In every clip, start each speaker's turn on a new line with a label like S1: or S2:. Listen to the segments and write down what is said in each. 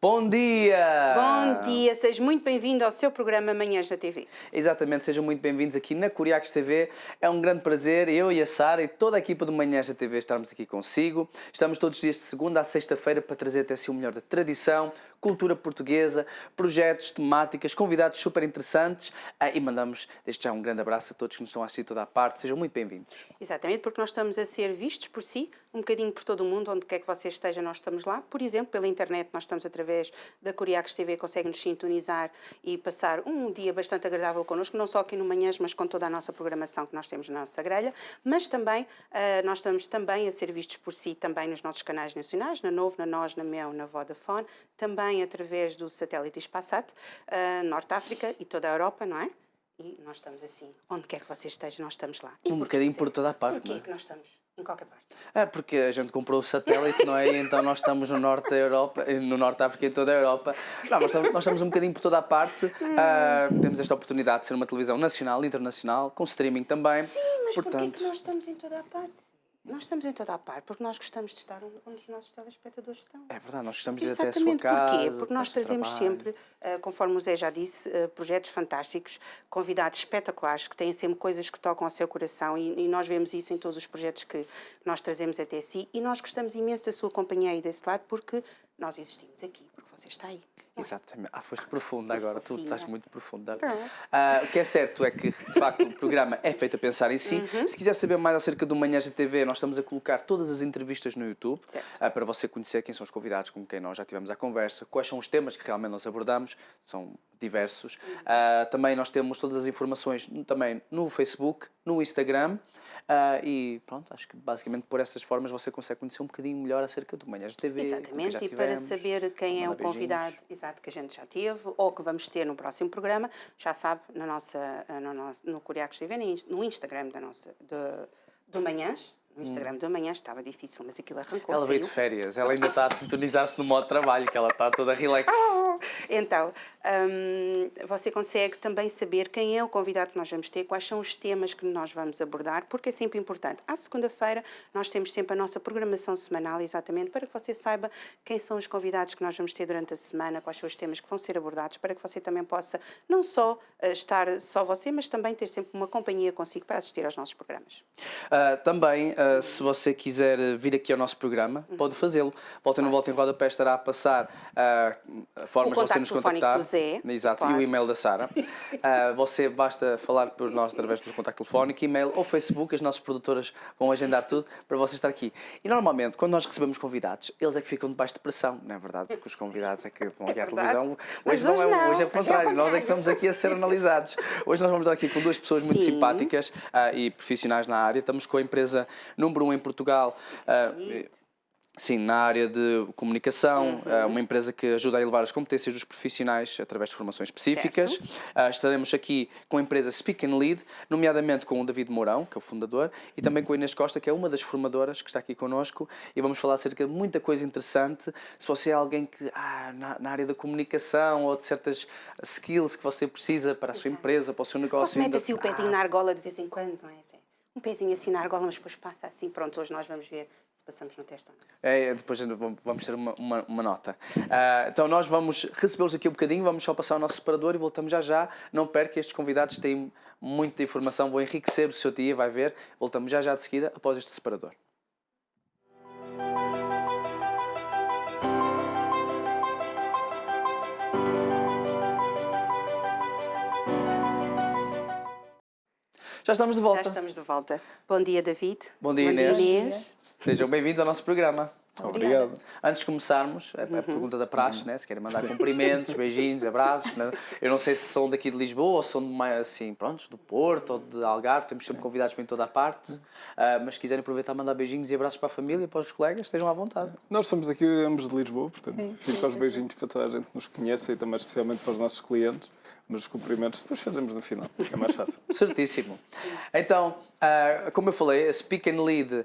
S1: Bom dia!
S2: Bom dia, seja muito bem-vindo ao seu programa Manhãs da TV.
S1: Exatamente, sejam muito bem-vindos aqui na Curiacos TV. É um grande prazer, eu e a Sara e toda a equipa do Manhãs da TV estarmos aqui consigo. Estamos todos os dias de segunda a sexta-feira para trazer até si o melhor da tradição, cultura portuguesa, projetos, temáticas, convidados super interessantes e mandamos desde já um grande abraço a todos que nos estão a assistir toda a parte. Sejam muito bem-vindos.
S2: Exatamente, porque nós estamos a ser vistos por si, um bocadinho por todo o mundo, onde quer que você esteja, nós estamos lá. Por exemplo, pela internet, nós estamos através da Curiacos TV, consegue-nos sintonizar e passar um dia bastante agradável connosco, não só aqui no Manhãs, mas com toda a nossa programação que nós temos na nossa grelha, mas também nós estamos também a ser vistos por si também nos nossos canais nacionais, na Novo, na NOS, na Mel, na Vodafone, também através do satélite Hispasat, Norte África e toda a Europa, não é? E nós estamos assim, onde quer que você esteja, nós estamos lá. E
S1: Um bocadinho por toda a parte,
S2: porquê
S1: não é?
S2: que nós estamos em qualquer parte?
S1: É porque a gente comprou o satélite, não é? E então nós estamos no norte da Europa, no norte da África e toda a Europa. Não, nós estamos um bocadinho por toda a parte. Temos esta oportunidade de ser uma televisão nacional, internacional, com streaming também.
S2: Sim, mas porquê
S1: portanto,
S2: que nós estamos em toda a parte? Nós estamos em toda a parte porque nós gostamos de estar onde os nossos telespectadores estão.
S1: é verdade, nós gostamos de ir até a sua
S2: Exatamente,
S1: casa.
S2: porquê? Porque nós
S1: para o seu
S2: trazemos
S1: trabalho.
S2: sempre, conforme o Zé já disse, projetos fantásticos, convidados espetaculares, que têm sempre coisas que tocam ao seu coração e nós vemos isso em todos os projetos que nós trazemos até si e nós gostamos imenso da sua companhia aí desse lado porque nós existimos aqui, porque você está aí.
S1: Exatamente. Foste profunda agora, tu estás muito profunda.
S2: Tá.
S1: O que é certo é que, de facto, o programa é feito a pensar em si. Se quiser saber mais acerca do Manhãs da TV, nós estamos a colocar todas as entrevistas no YouTube, para você conhecer quem são os convidados com quem nós já tivemos a conversa, quais são os temas que realmente nós abordamos, são diversos. Também nós temos todas as informações também no Facebook, no Instagram, e pronto, acho que basicamente por essas formas você consegue conhecer um bocadinho melhor acerca do Manhãs da TV.
S2: Exatamente, e para saber quem é o convidado exato que a gente já teve ou que vamos ter no próximo programa, já sabe no Curiacos TV, no Instagram do Manhãs. No Instagram do Manhã estava difícil, mas aquilo arrancou.
S1: Ela veio de férias, ela ainda está a sintonizar-se no modo de trabalho, que ela está toda relax.
S2: Então, você consegue também saber quem é o convidado que nós vamos ter, quais são os temas que nós vamos abordar, porque é sempre importante. À segunda-feira, nós temos sempre a nossa programação semanal, exatamente, para que você saiba quem são os convidados que nós vamos ter durante a semana, quais são os temas que vão ser abordados, para que você também possa não só estar só você, mas também ter sempre uma companhia consigo para assistir aos nossos programas.
S1: Também, se você quiser vir aqui ao nosso programa, pode fazê-lo. Volta no Volta em Rodapé estará a passar formas de você nos contactar.
S2: Do Zé.
S1: Exato, e o e-mail da Sara. Você basta falar por nós através do contacto telefónico, e-mail ou Facebook, as nossas produtoras vão agendar tudo para você estar aqui. E normalmente, quando nós recebemos convidados, eles é que ficam debaixo de pressão, não é verdade? Porque os convidados é que vão aqui à televisão. Hoje é o contrário, nós é que estamos aqui a ser analisados. Hoje nós vamos estar aqui com duas pessoas muito simpáticas e profissionais na área. Estamos com a empresa número 1 em Portugal. Sim, na área de comunicação, uma empresa que ajuda a elevar as competências dos profissionais através de formações específicas. Estaremos aqui com a empresa Speak and Lead, nomeadamente com o David Mourão, que é o fundador, e também com a Inês Costa, que é uma das formadoras que está aqui connosco, e vamos falar acerca de muita coisa interessante. Se você é alguém que, na área da comunicação ou de certas skills que você precisa para a sua empresa, para o seu negócio...
S2: Você mete assim o pezinho na argola de vez em quando, não é? Um pezinho assim na argola, mas depois passa assim. Pronto, hoje nós vamos ver se passamos no teste ou não.
S1: Depois vamos ter uma nota. Então nós vamos recebê-los aqui um bocadinho, vamos só passar o nosso separador e voltamos já já. Não perca, estes convidados têm muita informação, vão enriquecer o seu dia, vai ver. Voltamos já já de seguida após este separador. Já estamos de volta.
S2: Já estamos de volta. Bom dia, David.
S1: Bom dia, Inês. Sejam bem-vindos ao nosso programa.
S3: Obrigado.
S1: Antes de começarmos, a pergunta da praxe, né? Se querem mandar cumprimentos, beijinhos, abraços. Né? Eu não sei se são daqui de Lisboa ou são de mais, assim, pronto, do Porto ou de Algarve, temos sempre convidados para em toda a parte. Mas se quiserem aproveitar, mandar beijinhos e abraços para a família, para os colegas, estejam à vontade.
S3: Nós somos aqui ambos de Lisboa, portanto, fico aos beijinhos para toda a gente que nos conhece e também especialmente para os nossos clientes. Mas os cumprimentos depois fazemos no final, é mais fácil.
S1: Certíssimo. Então, como eu falei, a Speak and Lead,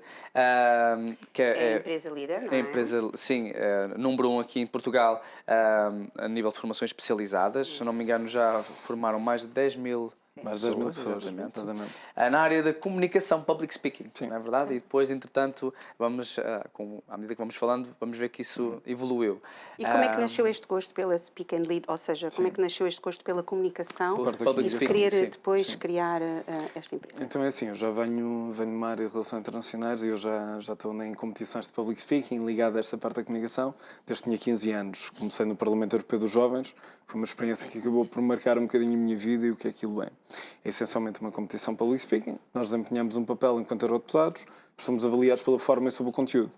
S1: que
S2: é a empresa líder, não é?
S1: A empresa, sim, número 1 aqui em Portugal, a nível de formações especializadas. Se não me engano, já formaram mais de 10 mil
S3: Mais de 10 mil pessoas,
S1: exatamente.
S3: exatamente.
S1: Na área da comunicação, public speaking,
S3: Sim.
S1: não é verdade? E depois, entretanto, à medida que vamos falando, vamos ver que isso evoluiu.
S2: E como é que nasceu este gosto pela Speak and Lead? Ou seja, como é que nasceu este gosto pela comunicação
S1: Public
S2: e de
S1: speaking,
S2: querer
S3: sim,
S2: depois
S3: sim.
S2: criar esta empresa?
S3: Então é assim, eu já venho de uma área de relações internacionais e eu já estou em competições de public speaking ligado a esta parte da comunicação desde que tinha 15 anos. Comecei no Parlamento Europeu dos Jovens, foi uma experiência que acabou por marcar um bocadinho a minha vida e o que aquilo é. É essencialmente uma competição de public speaking, nós desempenhamos um papel enquanto eurodeputados, somos avaliados pela forma e sobre o conteúdo.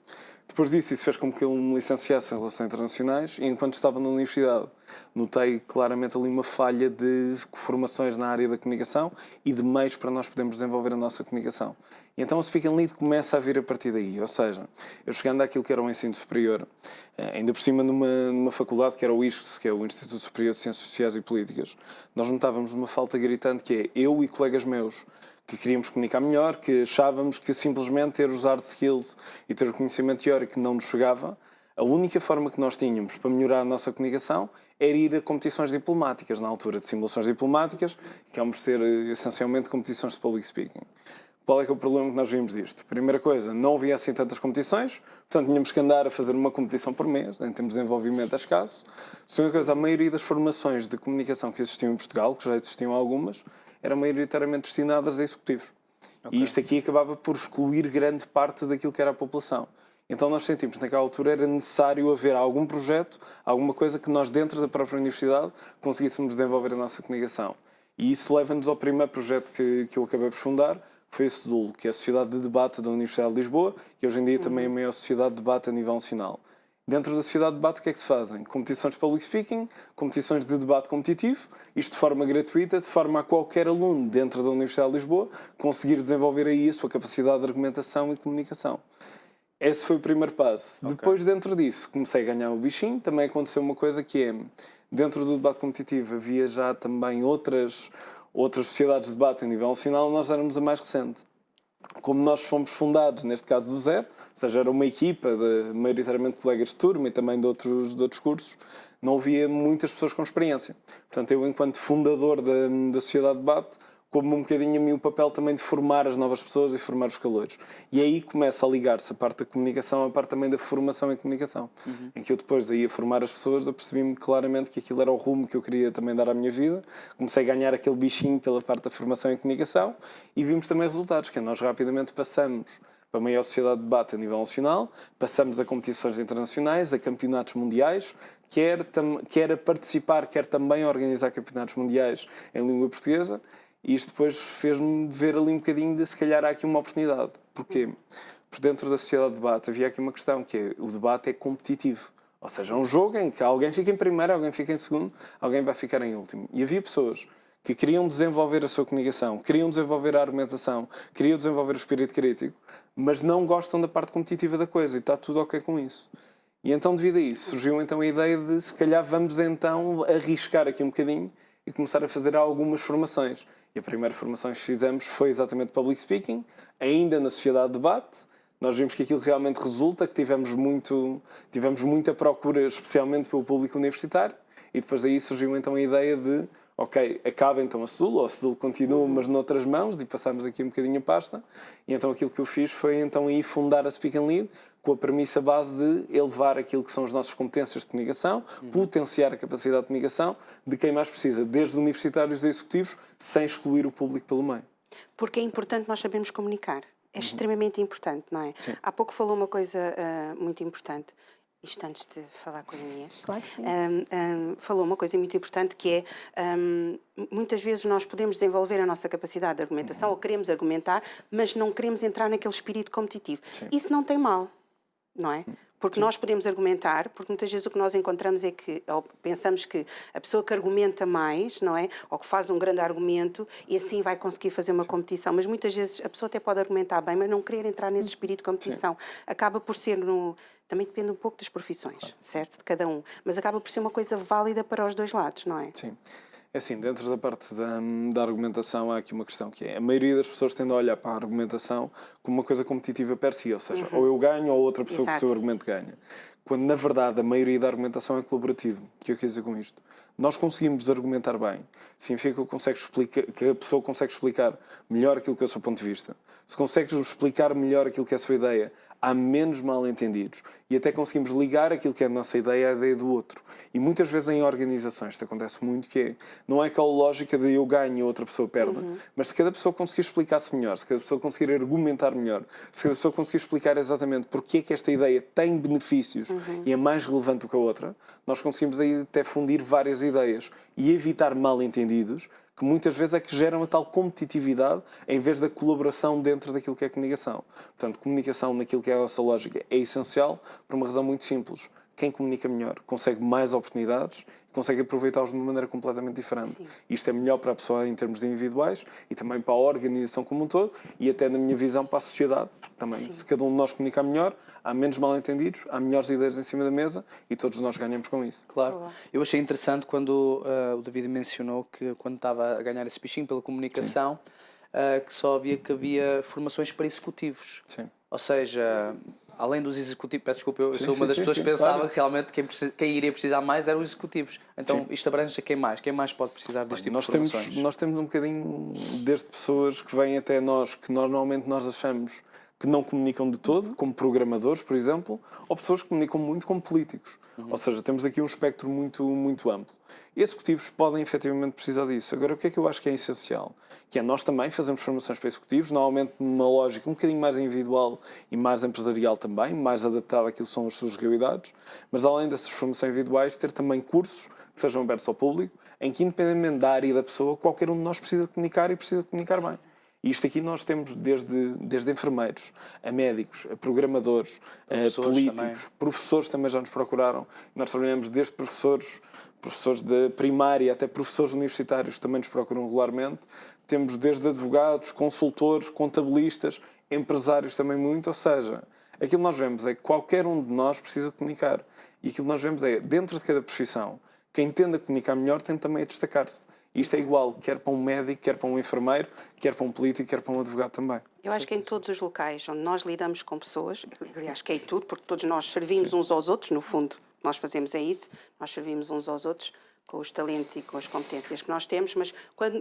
S3: Depois disso, isso fez com que eu me licenciasse em Relações Internacionais e, enquanto estava na universidade, notei claramente ali uma falha de formações na área da comunicação e de meios para nós podermos desenvolver a nossa comunicação. E então o Speak and Lead começa a vir a partir daí, ou seja, eu chegando àquilo que era o ensino superior, ainda por cima numa faculdade que era o ISCS, que é o Instituto Superior de Ciências Sociais e Políticas, nós notávamos uma falta gritante que é eu e colegas meus que queríamos comunicar melhor, que achávamos que simplesmente ter os hard skills e ter o conhecimento teórico não nos chegava. A única forma que nós tínhamos para melhorar a nossa comunicação era ir a competições diplomáticas, na altura de simulações diplomáticas, que vamos ser essencialmente competições de public speaking. Qual é que é o problema que nós vimos disto? Primeira coisa, não havia assim tantas competições, portanto tínhamos que andar a fazer uma competição por mês, em termos de desenvolvimento é escasso. Segunda coisa, a maioria das formações de comunicação que existiam em Portugal, que já existiam algumas, eram maioritariamente destinadas a executivos. Okay. E isto aqui acabava por excluir grande parte daquilo que era a população. Então nós sentimos que naquela altura era necessário haver algum projeto, alguma coisa que nós dentro da própria universidade conseguíssemos desenvolver a nossa comunicação. E isso leva-nos ao primeiro projeto que eu acabei por fundar, que foi a SEDUL, que é a Sociedade de Debate da Universidade de Lisboa, que hoje em dia também é a maior sociedade de debate a nível nacional. Dentro da sociedade de debate, o que é que se fazem? Competições de public speaking, competições de debate competitivo, isto de forma gratuita, de forma a qualquer aluno dentro da Universidade de Lisboa conseguir desenvolver aí a sua capacidade de argumentação e comunicação. Esse foi o primeiro passo. Okay. Depois, dentro disso, comecei a ganhar o bichinho. Também aconteceu uma coisa que é, dentro do debate competitivo, havia já também outras sociedades de debate a nível nacional, nós éramos a mais recente. Como nós fomos fundados, neste caso do zero, ou seja, era uma equipa de maioritariamente colegas de turma e também de outros cursos, não havia muitas pessoas com experiência. Portanto, eu, enquanto fundador da Sociedade de Debate, como um bocadinho a mim o papel também de formar as novas pessoas e formar os calouros. E aí começa a ligar-se a parte da comunicação, a parte também da formação em comunicação. Em que eu depois aí a formar as pessoas, eu percebi-me claramente que aquilo era o rumo que eu queria também dar à minha vida. Comecei a ganhar aquele bichinho pela parte da formação em comunicação e vimos também resultados, que nós rapidamente passamos para a maior sociedade de debate a nível nacional, passamos a competições internacionais, a campeonatos mundiais, quer a participar, quer também a organizar campeonatos mundiais em língua portuguesa. E isto depois fez-me ver ali um bocadinho de, se calhar, há aqui uma oportunidade. Porquê? Porque dentro da sociedade de debate havia aqui uma questão, que é, o debate é competitivo. Ou seja, é um jogo em que alguém fica em primeiro, alguém fica em segundo, alguém vai ficar em último. E havia pessoas que queriam desenvolver a sua comunicação, queriam desenvolver a argumentação, queriam desenvolver o espírito crítico, mas não gostam da parte competitiva da coisa e está tudo ok com isso. E então, devido a isso, surgiu então a ideia de, se calhar, vamos então arriscar aqui um bocadinho e começar a fazer algumas formações. E a primeira formação que fizemos foi exatamente Public Speaking, ainda na Sociedade de Debate. Nós vimos que aquilo realmente resulta, que tivemos muita procura, especialmente pelo público universitário, e depois daí surgiu então a ideia de, ok, acaba então a SEDUL, ou a SEDUL continua, mas noutras mãos, e passamos aqui um bocadinho a pasta. E então aquilo que eu fiz foi então aí fundar a Speak and Lead, com a premissa base de elevar aquilo que são as nossas competências de comunicação, potenciar a capacidade de comunicação de quem mais precisa, desde universitários a executivos, sem excluir o público pelo meio.
S2: Porque é importante nós sabermos comunicar. É extremamente importante, não é?
S3: Sim.
S2: Há pouco falou uma coisa muito importante. Isto antes de falar com a Inês.
S4: Claro que sim.
S2: Falou uma coisa muito importante que é, muitas vezes nós podemos desenvolver a nossa capacidade de argumentação ou queremos argumentar, mas não queremos entrar naquele espírito competitivo.
S3: Sim.
S2: Isso não tem mal, não é? Porque nós podemos argumentar, porque muitas vezes o que nós encontramos é que, ou pensamos que a pessoa que argumenta mais, não é? Ou que faz um grande argumento e assim vai conseguir fazer uma competição. Mas muitas vezes a pessoa até pode argumentar bem, mas não querer entrar nesse espírito de competição. Acaba por ser, também depende um pouco das profissões, certo? De cada um. Mas acaba por ser uma coisa válida para os dois lados, não é?
S3: Sim. É assim, dentro da parte da argumentação há aqui uma questão que é, a maioria das pessoas tende a olhar para a argumentação como uma coisa competitiva per si, ou seja, ou eu ganho ou outra pessoa que o seu argumento ganha. Quando, na verdade, a maioria da argumentação é colaborativa. O que eu quero dizer com isto? Nós conseguimos argumentar bem, significa que a pessoa consegue explicar melhor aquilo que é o seu ponto de vista. Se consegues explicar melhor aquilo que é a sua ideia, há menos mal-entendidos e até conseguimos ligar aquilo que é a nossa ideia à ideia do outro. E muitas vezes em organizações isto acontece muito, que não é aquela lógica de eu ganho e outra pessoa perde, mas se cada pessoa conseguir explicar-se melhor, se cada pessoa conseguir argumentar melhor, se cada pessoa conseguir explicar exatamente porque é que esta ideia tem benefícios e é mais relevante do que a outra, nós conseguimos aí até fundir várias ideias e evitar mal-entendidos, que muitas vezes é que geram a tal competitividade em vez da colaboração dentro daquilo que é comunicação. Portanto, comunicação naquilo que é a nossa lógica é essencial por uma razão muito simples. Quem comunica melhor consegue mais oportunidades e consegue aproveitá-los de uma maneira completamente diferente.
S2: Sim.
S3: Isto é melhor para a pessoa em termos individuais e também para a organização como um todo e até, na minha visão, para a sociedade. Também,
S2: Sim.
S3: se cada um de nós comunicar melhor, há menos mal-entendidos, há melhores ideias em cima da mesa e todos nós ganhamos com isso.
S1: Claro.
S2: Boa.
S1: Eu achei interessante quando o David mencionou que quando estava a ganhar esse bichinho pela comunicação, que havia formações para executivos.
S3: Sim.
S1: Ou seja, além dos executivos, peço desculpa, eu sou
S3: sim,
S1: uma das
S3: sim,
S1: pessoas
S3: sim,
S1: que pensava
S3: claro.
S1: que realmente quem iria precisar mais eram os executivos. Então
S3: Sim.
S1: isto abrange a quem mais? Quem mais pode precisar deste tipo de formações?
S3: Nós temos um bocadinho desde pessoas que vêm até nós, que normalmente nós achamos que não comunicam de todo, como programadores, por exemplo, ou pessoas que comunicam muito como políticos. Ou seja, temos aqui um espectro muito amplo. Executivos podem efetivamente precisar disso. Agora, o que é que eu acho que é essencial? Que é nós também fazemos formações para executivos, normalmente numa lógica um bocadinho mais individual e mais empresarial também, mais adaptada àquilo que são as suas realidades, mas além dessas formações individuais, ter também cursos que sejam abertos ao público, em que, independentemente da área e da pessoa, qualquer um de nós precisa comunicar e precisa comunicar bem. E isto aqui nós temos desde enfermeiros, a médicos, a programadores, a políticos, professores também já nos procuraram. Nós trabalhamos desde professores de primária até professores universitários que também nos procuram regularmente. Temos desde advogados, consultores, contabilistas, empresários também muito. Ou seja, aquilo que nós vemos é que qualquer um de nós precisa comunicar. E aquilo que nós vemos é, dentro de cada profissão, quem tende a comunicar melhor tem também a destacar-se. E isto é igual, quer para um médico, quer para um enfermeiro, quer para um político, quer para um advogado também.
S2: Eu acho que em todos os locais onde nós lidamos com pessoas, aliás, que é em tudo, porque todos nós servimos uns aos outros, no fundo, o que nós fazemos é isso, nós servimos uns aos outros com os talentos e com as competências que nós temos, mas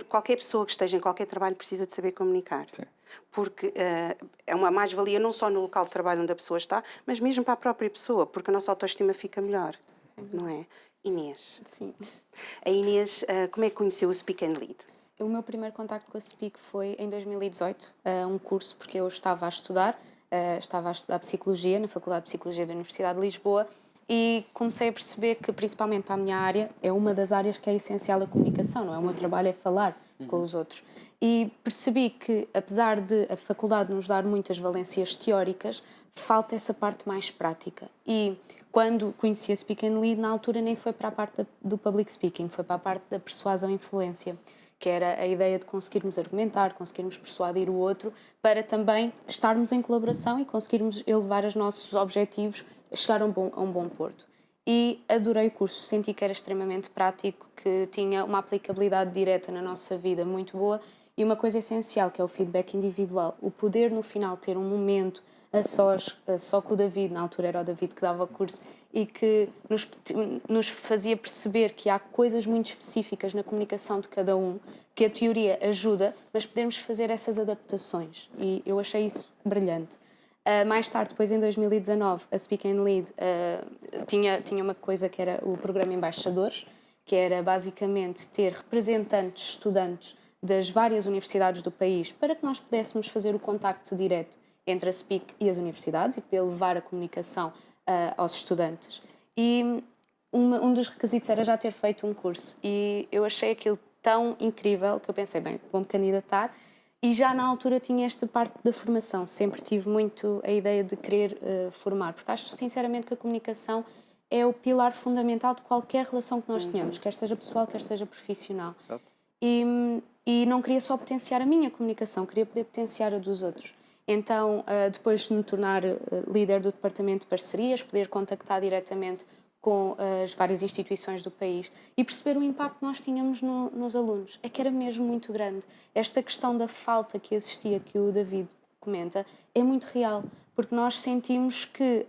S2: qualquer pessoa que esteja em qualquer trabalho precisa de saber comunicar.
S3: Sim.
S2: Porque é uma mais-valia não só no local de trabalho onde a pessoa está, mas mesmo para a própria pessoa, porque a nossa autoestima fica melhor, não é? Inês.
S4: Sim.
S2: A Inês, como é que conheceu o Speak and Lead?
S4: O meu primeiro contacto com a Speak foi em 2018, um curso, porque eu estava a estudar Psicologia na Faculdade de Psicologia da Universidade de Lisboa e comecei a perceber que, principalmente para a minha área, é uma das áreas que é essencial a comunicação, não é? O meu trabalho é falar com os outros. E percebi que, apesar de a faculdade nos dar muitas valências teóricas, falta essa parte mais prática. E quando conheci a Speak and Lead, na altura nem foi para a parte do public speaking, foi para a parte da persuasão e influência, que era a ideia de conseguirmos argumentar, conseguirmos persuadir o outro, para também estarmos em colaboração e conseguirmos elevar os nossos objetivos a chegar a um bom porto. E adorei o curso, senti que era extremamente prático, que tinha uma aplicabilidade direta na nossa vida muito boa e uma coisa essencial, que é o feedback individual. O poder, no final, ter um momento a sós, só com o David, na altura era o David que dava o curso, e que nos fazia perceber que há coisas muito específicas na comunicação de cada um, que a teoria ajuda, mas podemos fazer essas adaptações. E eu achei isso brilhante. Mais tarde, depois em 2019, a Speak and Lead tinha uma coisa que era o programa Embaixadores, que era basicamente ter representantes, estudantes das várias universidades do país, para que nós pudéssemos fazer o contacto direto entre a Speak e as universidades e poder levar a comunicação aos estudantes. E um dos requisitos era já ter feito um curso. E eu achei aquilo tão incrível que eu pensei, bem, vou-me candidatar. E já na altura tinha esta parte da formação. Sempre tive muito a ideia de querer formar, porque acho sinceramente que a comunicação é o pilar fundamental de qualquer relação que nós tenhamos, quer seja pessoal, quer seja profissional. E não queria só potenciar a minha comunicação, queria poder potenciar a dos outros. Então, depois de me tornar líder do departamento de parcerias, poder contactar diretamente com as várias instituições do país e perceber o impacto que nós tínhamos nos alunos. É que era mesmo muito grande. Esta questão da falta que existia, que o David comenta, é muito real, porque nós sentimos que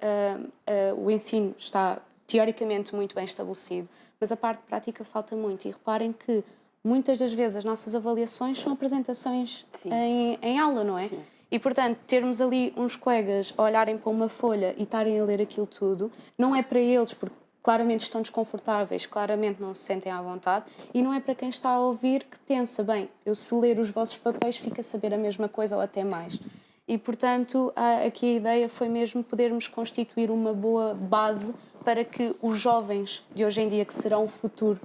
S4: o ensino está teoricamente muito bem estabelecido, mas a parte prática falta muito. E reparem que muitas das vezes as nossas avaliações são apresentações em aula, não é?
S2: Sim.
S4: E, portanto, termos ali uns colegas a olharem para uma folha e estarem a ler aquilo tudo, não é para eles, porque claramente estão desconfortáveis, claramente não se sentem à vontade, e não é para quem está a ouvir que pensa, bem, eu se ler os vossos papéis fico a saber a mesma coisa ou até mais. E, portanto, aqui a ideia foi mesmo podermos constituir uma boa base para que os jovens de hoje em dia, que serão o futuro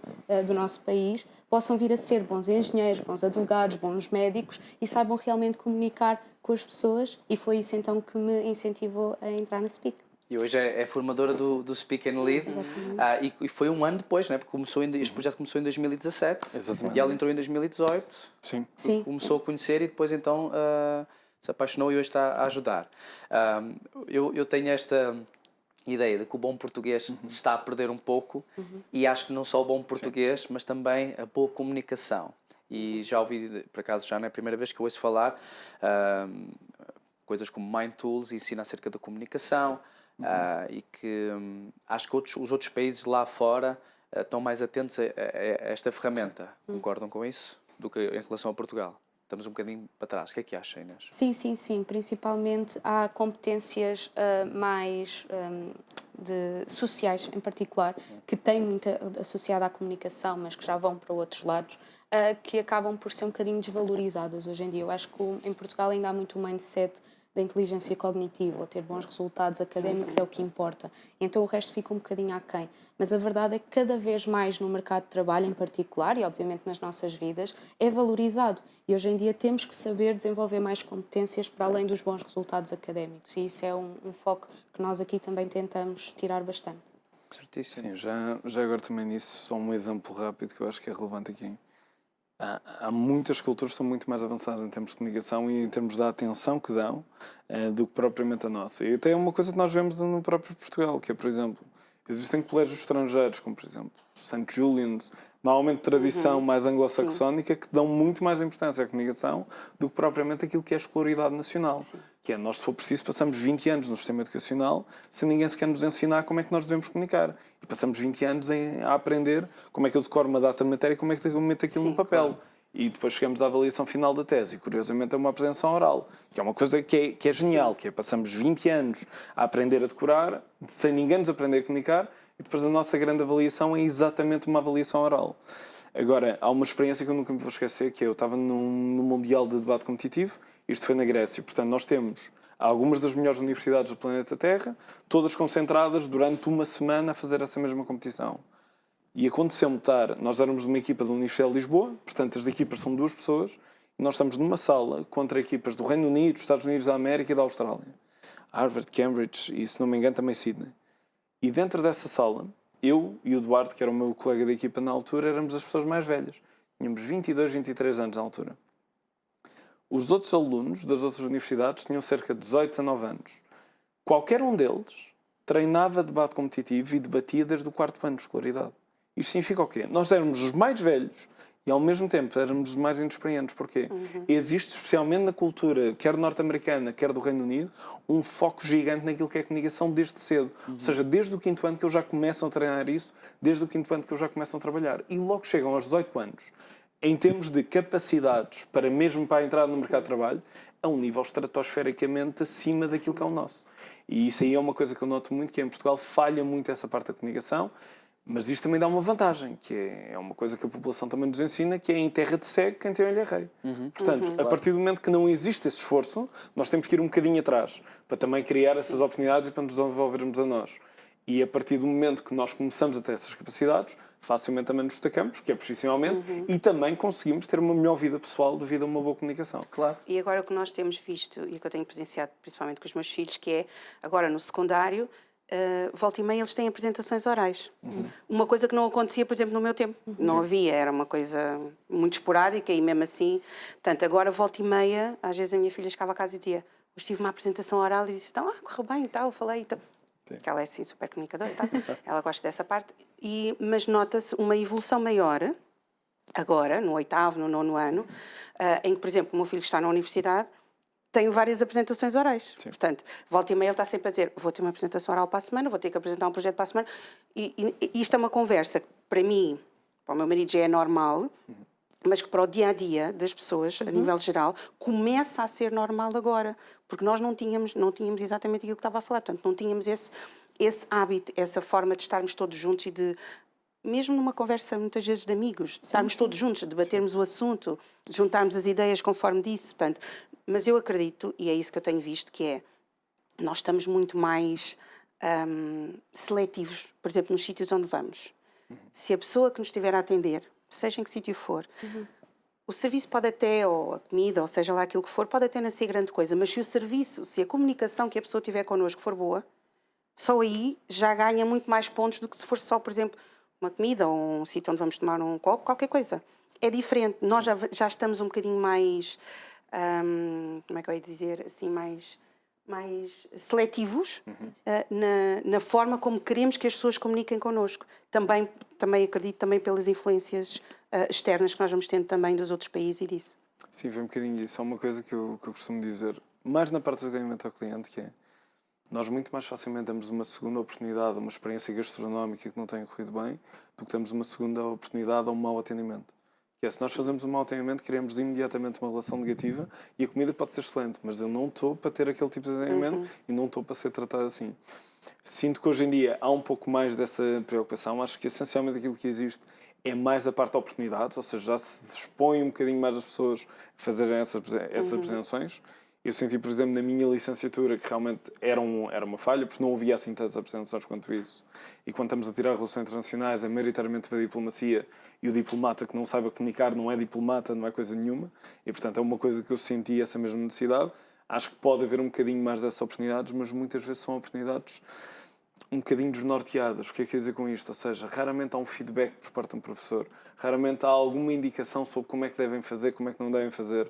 S4: do nosso país, possam vir a ser bons engenheiros, bons advogados, bons médicos e saibam realmente comunicar com as pessoas. E foi isso então que me incentivou a entrar na SPIC.
S1: E hoje é formadora do Speak and Lead. E foi um ano depois, né? Porque este projeto começou em 2017.
S3: Exatamente.
S1: E ela entrou em 2018.
S3: Sim.
S4: Sim.
S1: Começou a conhecer e depois então se apaixonou e hoje está a ajudar. Eu tenho esta ideia de que o bom português se está a perder um pouco e acho que não só o bom português, mas também a boa comunicação. E já ouvi, por acaso já não é a primeira vez que eu ouço falar, coisas como Mind Tools, ensina acerca da comunicação, e que acho que os outros países lá fora estão mais atentos a esta ferramenta. Concordam com isso? Do que em relação a Portugal? Estamos um bocadinho para trás. O que é que acha, Inês?
S4: Sim. Principalmente há competências mais sociais, em particular, que têm muito associada à comunicação, mas que já vão para outros lados, que acabam por ser um bocadinho desvalorizadas hoje em dia. Eu acho que em Portugal ainda há muito o mindset da inteligência cognitiva, ou ter bons resultados académicos é o que importa. Então o resto fica um bocadinho aquém. Mas a verdade é que cada vez mais no mercado de trabalho em particular, e obviamente nas nossas vidas, é valorizado. E hoje em dia temos que saber desenvolver mais competências para além dos bons resultados académicos. E isso é um foco que nós aqui também tentamos tirar bastante.
S1: Certíssimo.
S3: Sim, já agora também nisso, só um exemplo rápido que eu acho que é relevante aqui. Há muitas culturas que são muito mais avançadas em termos de comunicação e em termos da atenção que dão do que propriamente a nossa. E até uma coisa que nós vemos no próprio Portugal, que é, por exemplo, existem colégios estrangeiros, como por exemplo St. Julian's, normalmente de tradição mais anglo-saxónica, que dão muito mais importância à comunicação do que propriamente aquilo que é a escolaridade nacional. Sim. Que é, nós, se for preciso, passamos 20 anos no sistema educacional sem ninguém sequer nos ensinar como é que nós devemos comunicar. E passamos 20 anos a aprender como é que eu decoro uma data de matéria e como é que eu meto aquilo no papel. Claro. E depois chegamos à avaliação final da tese. E, curiosamente, é uma apresentação oral, que é uma coisa que é genial, que é passamos 20 anos a aprender a decorar, sem ninguém nos aprender a comunicar, e depois a nossa grande avaliação é exatamente uma avaliação oral. Agora, há uma experiência que eu nunca me vou esquecer, que é, eu estava no Mundial de Debate Competitivo, isto foi na Grécia. Portanto, nós temos algumas das melhores universidades do planeta Terra, todas concentradas durante uma semana a fazer essa mesma competição. E aconteceu-me nós éramos uma equipa da Universidade de Lisboa, portanto as equipas são 2 pessoas, e nós estamos numa sala contra equipas do Reino Unido, dos Estados Unidos da América e da Austrália. Harvard, Cambridge e, se não me engano, também Sydney. E dentro dessa sala, eu e o Duarte, que era o meu colega da equipa na altura, éramos as pessoas mais velhas. Tínhamos 22, 23 anos na altura. Os outros alunos das outras universidades tinham cerca de 18, 19 anos. Qualquer um deles treinava debate competitivo e debatia desde o 4º ano de escolaridade. Isto significa o quê? Nós éramos os mais velhos e, ao mesmo tempo, éramos os mais inexperientes. Porquê? Existe, especialmente na cultura, quer norte-americana, quer do Reino Unido, um foco gigante naquilo que é a comunicação desde cedo. Ou seja, desde o 5º ano que eles já começam a treinar isso, desde o 5º ano que eles já começam a trabalhar. E logo chegam aos 18 anos, em termos de capacidades para a entrada no mercado de trabalho, a um nível estratosfericamente acima daquilo que é o nosso. E isso aí é uma coisa que eu noto muito, que em Portugal falha muito essa parte da comunicação. Mas isto também dá uma vantagem, que é uma coisa que a população também nos ensina, que é em terra de cego quem tem olho é rei. Portanto, a partir do momento que não existe esse esforço, nós temos que ir um bocadinho atrás, para também criar essas oportunidades e para nos desenvolvermos a nós. E a partir do momento que nós começamos a ter essas capacidades, facilmente também nos destacamos, que é profissionalmente, e também conseguimos ter uma melhor vida pessoal devido a uma boa comunicação.
S1: Claro.
S2: E agora o que nós temos visto, e o que eu tenho presenciado principalmente com os meus filhos, que é, agora no secundário, volta e meia eles têm apresentações orais. Uma coisa que não acontecia, por exemplo, no meu tempo. Não havia, era uma coisa muito esporádica e mesmo assim. Portanto, agora volta e meia, às vezes a minha filha chegava a casa e dizia: hoje tive uma apresentação oral e disse: então, correu bem e tal, falei e tal. Que ela é assim super comunicadora e tal. Ela gosta dessa parte. Mas nota-se uma evolução maior, agora, no 8º, no 9º ano, em que, por exemplo, o meu filho que está na universidade, tenho várias apresentações orais. Sim. Portanto, volta e meia ele está sempre a dizer: vou ter uma apresentação oral para a semana, vou ter que apresentar um projeto para a semana. E isto é uma conversa que, para mim, para o meu marido já é normal, mas que para o dia-a-dia das pessoas, a nível geral, começa a ser normal agora, porque nós não tínhamos exatamente aquilo que estava a falar, portanto, não tínhamos esse hábito, essa forma de estarmos todos juntos e de, mesmo numa conversa muitas vezes de amigos, de estarmos todos juntos, debatermos o assunto, de juntarmos as ideias conforme disse, portanto, mas eu acredito, e é isso que eu tenho visto, que é, nós estamos muito mais seletivos, por exemplo, nos sítios onde vamos. Se a pessoa que nos estiver a atender, seja em que sítio for, o serviço pode até, ou a comida, ou seja lá aquilo que for, pode até não ser grande coisa, mas se o serviço, se a comunicação que a pessoa tiver connosco for boa, só aí já ganha muito mais pontos do que se for só, por exemplo, uma comida ou um sítio onde vamos tomar um copo, qualquer coisa. É diferente. Nós já estamos um bocadinho mais, como é que eu ia dizer, assim, mais seletivos na forma como queremos que as pessoas comuniquem connosco. Também acredito também pelas influências externas que nós vamos tendo também dos outros países e disso.
S3: Sim, vem um bocadinho disso. Há uma coisa que eu costumo dizer, mais na parte do atendimento ao cliente, que é, nós muito mais facilmente damos uma segunda oportunidade a uma experiência gastronómica que não tenha corrido bem, do que damos uma segunda oportunidade a um mau atendimento. Que é, se nós fazemos um mau atendimento, queremos imediatamente uma relação negativa e a comida pode ser excelente, mas eu não estou para ter aquele tipo de atendimento e não estou para ser tratado assim. Sinto que hoje em dia há um pouco mais dessa preocupação. Acho que essencialmente aquilo que existe é mais a parte de oportunidades, ou seja, já se dispõe um bocadinho mais as pessoas a fazerem essas apresentações. Eu senti, por exemplo, na minha licenciatura que realmente era uma falha, porque não havia assim tantas apresentações quanto isso. E quando estamos a tirar relações internacionais, é maioritariamente para a diplomacia, e o diplomata que não saiba comunicar não é diplomata, não é coisa nenhuma. E, portanto, é uma coisa que eu senti essa mesma necessidade. Acho que pode haver um bocadinho mais dessas oportunidades, mas muitas vezes são oportunidades um bocadinho desnorteadas. O que é que quer dizer com isto? Ou seja, raramente há um feedback por parte de um professor. Raramente há alguma indicação sobre como é que devem fazer, como é que não devem fazer.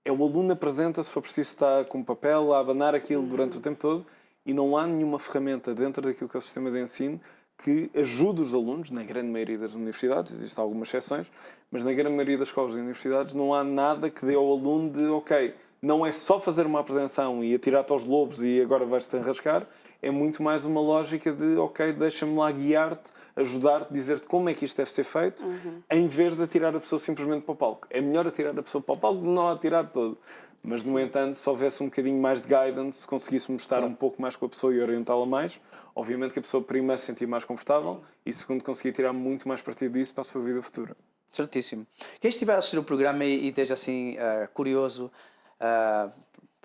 S3: É o aluno apresenta, se for preciso, está com papel a abanar aquilo durante o tempo todo e não há nenhuma ferramenta dentro daquilo que é o sistema de ensino que ajude os alunos, na grande maioria das universidades, existem algumas exceções, mas na grande maioria das escolas e universidades não há nada que dê ao aluno de, ok, não é só fazer uma apresentação e atirar-te aos lobos e agora vais-te enrascar, é muito mais uma lógica de, ok, deixa-me lá guiar-te, ajudar-te, dizer-te como é que isto deve ser feito, em vez de atirar a pessoa simplesmente para o palco. É melhor atirar a pessoa para o palco do que não atirar todo. Mas, no entanto, se houvesse um bocadinho mais de guidance, se conseguíssemos estar um pouco mais com a pessoa e orientá-la mais, obviamente que a pessoa, primeiro, se sentir mais confortável e, segundo, conseguir tirar muito mais partido disso para a sua vida futura.
S1: Certíssimo. Quem estiver a assistir o programa e esteja assim curioso,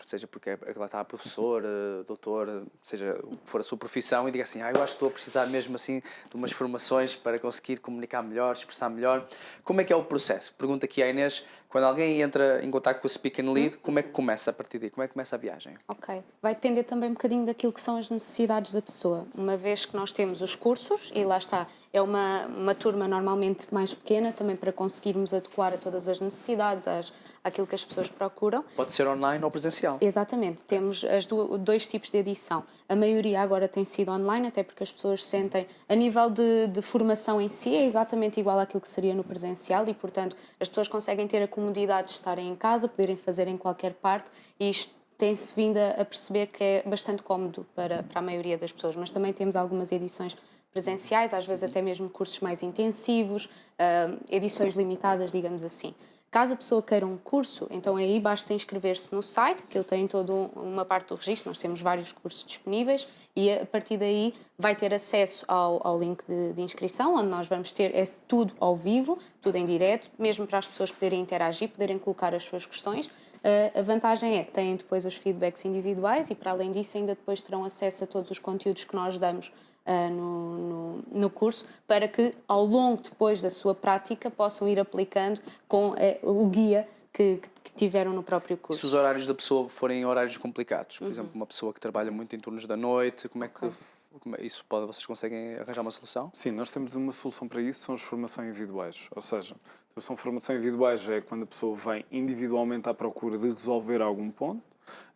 S1: seja porque lá está professor, doutor, seja o que for a sua profissão, e diga assim, eu acho que estou a precisar mesmo assim de umas formações para conseguir comunicar melhor, expressar melhor. Como é que é o processo? Pergunta aqui à Inês, quando alguém entra em contato com a Speak and Lead, como é que começa a partir daí? Como é que começa a viagem?
S4: Ok. Vai depender também um bocadinho daquilo que são as necessidades da pessoa. Uma vez que nós temos os cursos, e lá está, é uma turma normalmente mais pequena, também para conseguirmos adequar a todas as necessidades, àquilo que as pessoas procuram.
S1: Pode ser online ou presencial?
S4: Exatamente. Temos dois tipos de edição. A maioria agora tem sido online, até porque as pessoas sentem, a nível de formação em si, é exatamente igual àquilo que seria no presencial e, portanto, as pessoas conseguem ter a comodidade de estarem em casa, poderem fazer em qualquer parte e isto tem-se vindo a perceber que é bastante cómodo para a maioria das pessoas, mas também temos algumas edições presenciais, às vezes até mesmo cursos mais intensivos, edições limitadas, digamos assim. Caso a pessoa queira um curso, então aí basta inscrever-se no site, que ele tem toda uma parte do registro, nós temos vários cursos disponíveis e a partir daí vai ter acesso ao link de inscrição, onde nós vamos ter tudo ao vivo, tudo em direto, mesmo para as pessoas poderem interagir, poderem colocar as suas questões. A vantagem é que têm depois os feedbacks individuais e para além disso ainda depois terão acesso a todos os conteúdos que nós damos no curso, para que ao longo depois da sua prática possam ir aplicando com o guia que tiveram no próprio curso.
S1: E se os horários da pessoa forem horários complicados, por exemplo, uma pessoa que trabalha muito em turnos da noite, como é que vocês conseguem arranjar uma solução?
S3: Sim, nós temos uma solução para isso, são as formações individuais. Ou seja, são formações individuais é quando a pessoa vem individualmente à procura de resolver algum ponto,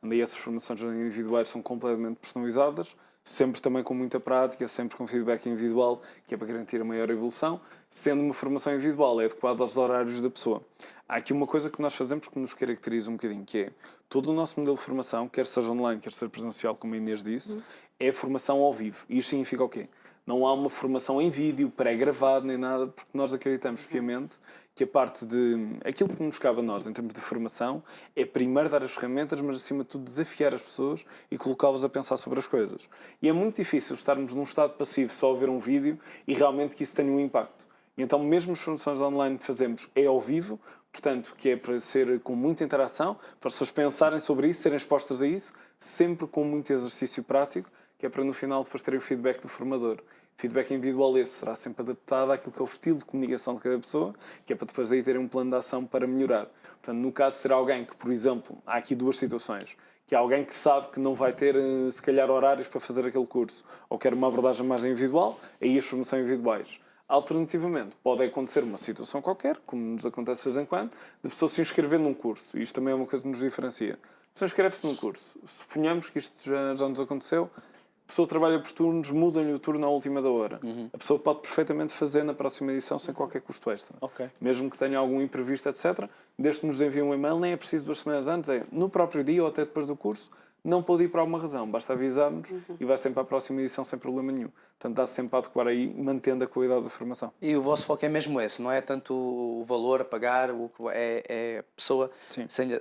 S3: onde essas formações individuais são completamente personalizadas, sempre também com muita prática, sempre com feedback individual, que é para garantir a maior evolução. Sendo uma formação individual, é adequada aos horários da pessoa. Há aqui uma coisa que nós fazemos que nos caracteriza um bocadinho, que é todo o nosso modelo de formação, quer seja online, quer seja presencial, como a Inês disse, é a formação ao vivo. E isto significa o quê? Não há uma formação em vídeo, pré-gravado, nem nada, porque nós acreditamos piamente que a parte de... Aquilo que nos cabe a nós, em termos de formação, é primeiro dar as ferramentas, mas acima de tudo desafiar as pessoas e colocá-las a pensar sobre as coisas. E é muito difícil estarmos num estado passivo só a ver um vídeo e realmente que isso tenha um impacto. E então mesmo as formações online que fazemos é ao vivo, portanto, que é para ser com muita interação, para as pessoas pensarem sobre isso, serem expostas a isso, sempre com muito exercício prático, que é para no final depois terem o feedback do formador. O feedback individual esse será sempre adaptado àquilo que é o estilo de comunicação de cada pessoa, que é para depois aí terem um plano de ação para melhorar. Portanto, no caso de ser alguém que, por exemplo, há aqui duas situações, que é alguém que sabe que não vai ter, se calhar, horários para fazer aquele curso, ou quer uma abordagem mais individual, aí as formações individuais. Alternativamente, pode acontecer uma situação qualquer, como nos acontece de vez em quando, de pessoa se inscrever num curso. E isto também é uma coisa que nos diferencia. A pessoa inscreve-se num curso. Suponhamos que isto já nos aconteceu. A pessoa trabalha por turnos, mudam-lhe o turno à última da hora. A pessoa pode perfeitamente fazer na próxima edição sem qualquer custo extra.
S1: Ok.
S3: Mesmo que tenha algum imprevisto, etc. Desde que nos envie um e-mail, nem é preciso 2 semanas antes, é no próprio dia ou até depois do curso, não pode ir por alguma razão, basta avisar-nos e vai sempre à próxima edição sem problema nenhum. Portanto, dá-se sempre a adequar aí, mantendo a qualidade da formação.
S1: E o vosso foco é mesmo esse, não é tanto o valor a pagar, é a pessoa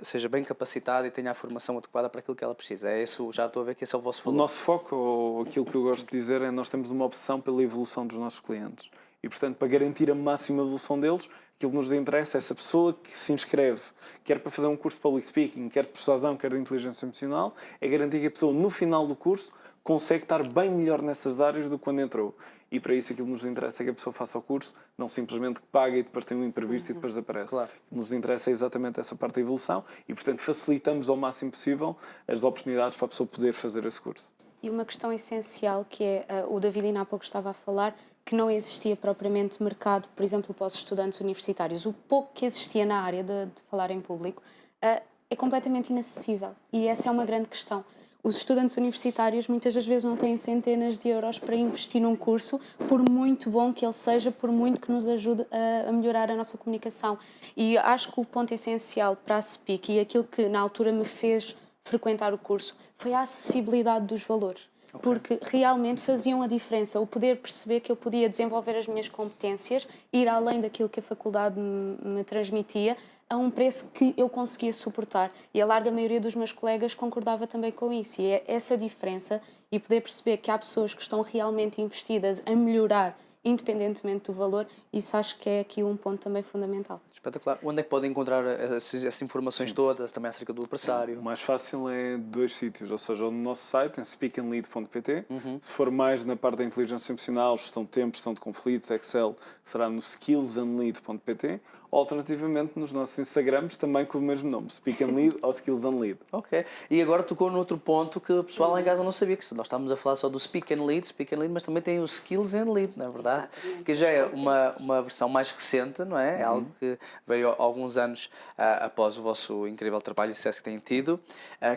S1: seja bem capacitada e tenha a formação adequada para aquilo que ela precisa. É isso, já estou a ver que esse é o vosso
S3: O
S1: valor.
S3: nosso foco, ou aquilo que eu gosto de dizer, é nós temos uma obsessão pela evolução dos nossos clientes. E, portanto, para garantir a máxima evolução deles, aquilo que nos interessa é essa pessoa que se inscreve, quer para fazer um curso de public speaking, quer de persuasão, quer de inteligência emocional, é garantir que a pessoa, no final do curso, consegue estar bem melhor nessas áreas do que quando entrou. E para isso aquilo que nos interessa é que a pessoa faça o curso, não simplesmente que pague e depois tem um imprevisto e depois desaparece.
S1: Claro.
S3: O que nos interessa é exatamente essa parte da evolução e, portanto, facilitamos ao máximo possível as oportunidades para a pessoa poder fazer esse curso.
S4: E uma questão essencial que é, o David ainda há pouco estava a falar, que não existia propriamente mercado, por exemplo, para os estudantes universitários. O pouco que existia na área de falar em público é completamente inacessível. E essa é uma grande questão. Os estudantes universitários muitas das vezes não têm centenas de euros para investir num curso, por muito bom que ele seja, por muito que nos ajude a melhorar a nossa comunicação. E acho que o ponto essencial para a SPIC e aquilo que na altura me fez frequentar o curso foi a acessibilidade dos valores. Okay. Porque realmente faziam a diferença, o poder perceber que eu podia desenvolver as minhas competências, ir além daquilo que a faculdade me transmitia, a um preço que eu conseguia suportar. E a larga maioria dos meus colegas concordava também com isso. E é essa diferença e poder perceber que há pessoas que estão realmente investidas a melhorar, independentemente do valor, isso acho que é aqui um ponto também fundamental.
S1: Espetacular. Onde é que podem encontrar essas informações todas, também acerca do adversário?
S3: O mais fácil é 2 sítios, ou seja, no nosso site, em speakandlead.pt. Se for mais na parte da inteligência emocional, gestão de tempo, gestão de conflitos, Excel, será no skillsandlead.pt. Ou, alternativamente, nos nossos Instagrams, também com o mesmo nome, Speak and Lead ou Skills and Lead.
S1: Ok. E agora tocou noutro ponto que o pessoal lá em casa não sabia, que nós estávamos a falar só do Speak and Lead, mas também tem o Skills and Lead, não é verdade?
S2: Exatamente.
S1: Que já é uma versão mais recente, não é? É algo que veio há alguns anos após o vosso incrível trabalho e sucesso que têm tido,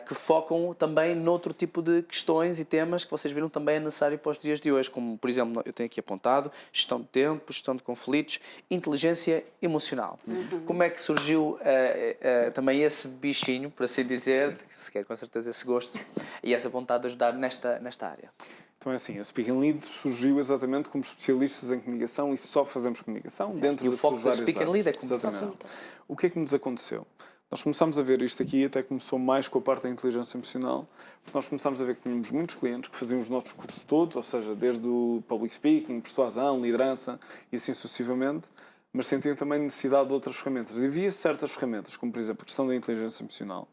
S1: que focam também noutro tipo de questões e temas que vocês viram também é necessário para os dias de hoje, como, por exemplo, eu tenho aqui apontado, gestão de tempo, gestão de conflitos, inteligência emocional. Como é que surgiu também esse bichinho, por assim dizer, se quer com certeza esse gosto e essa vontade de ajudar nesta área?
S3: Então é assim, a Speak and Lead surgiu exatamente como especialistas em comunicação e só fazemos comunicação dentro das suas várias áreas. E o foco da Speak and Lead é comunicação. O que é que nos aconteceu? Nós começámos a ver isto aqui, até começou mais com a parte da inteligência emocional, porque nós começámos a ver que tínhamos muitos clientes que faziam os nossos cursos todos, ou seja, desde o public speaking, persuasão, liderança e assim sucessivamente, mas sentiam também necessidade de outras ferramentas. E havia certas ferramentas, como por exemplo a questão da inteligência emocional,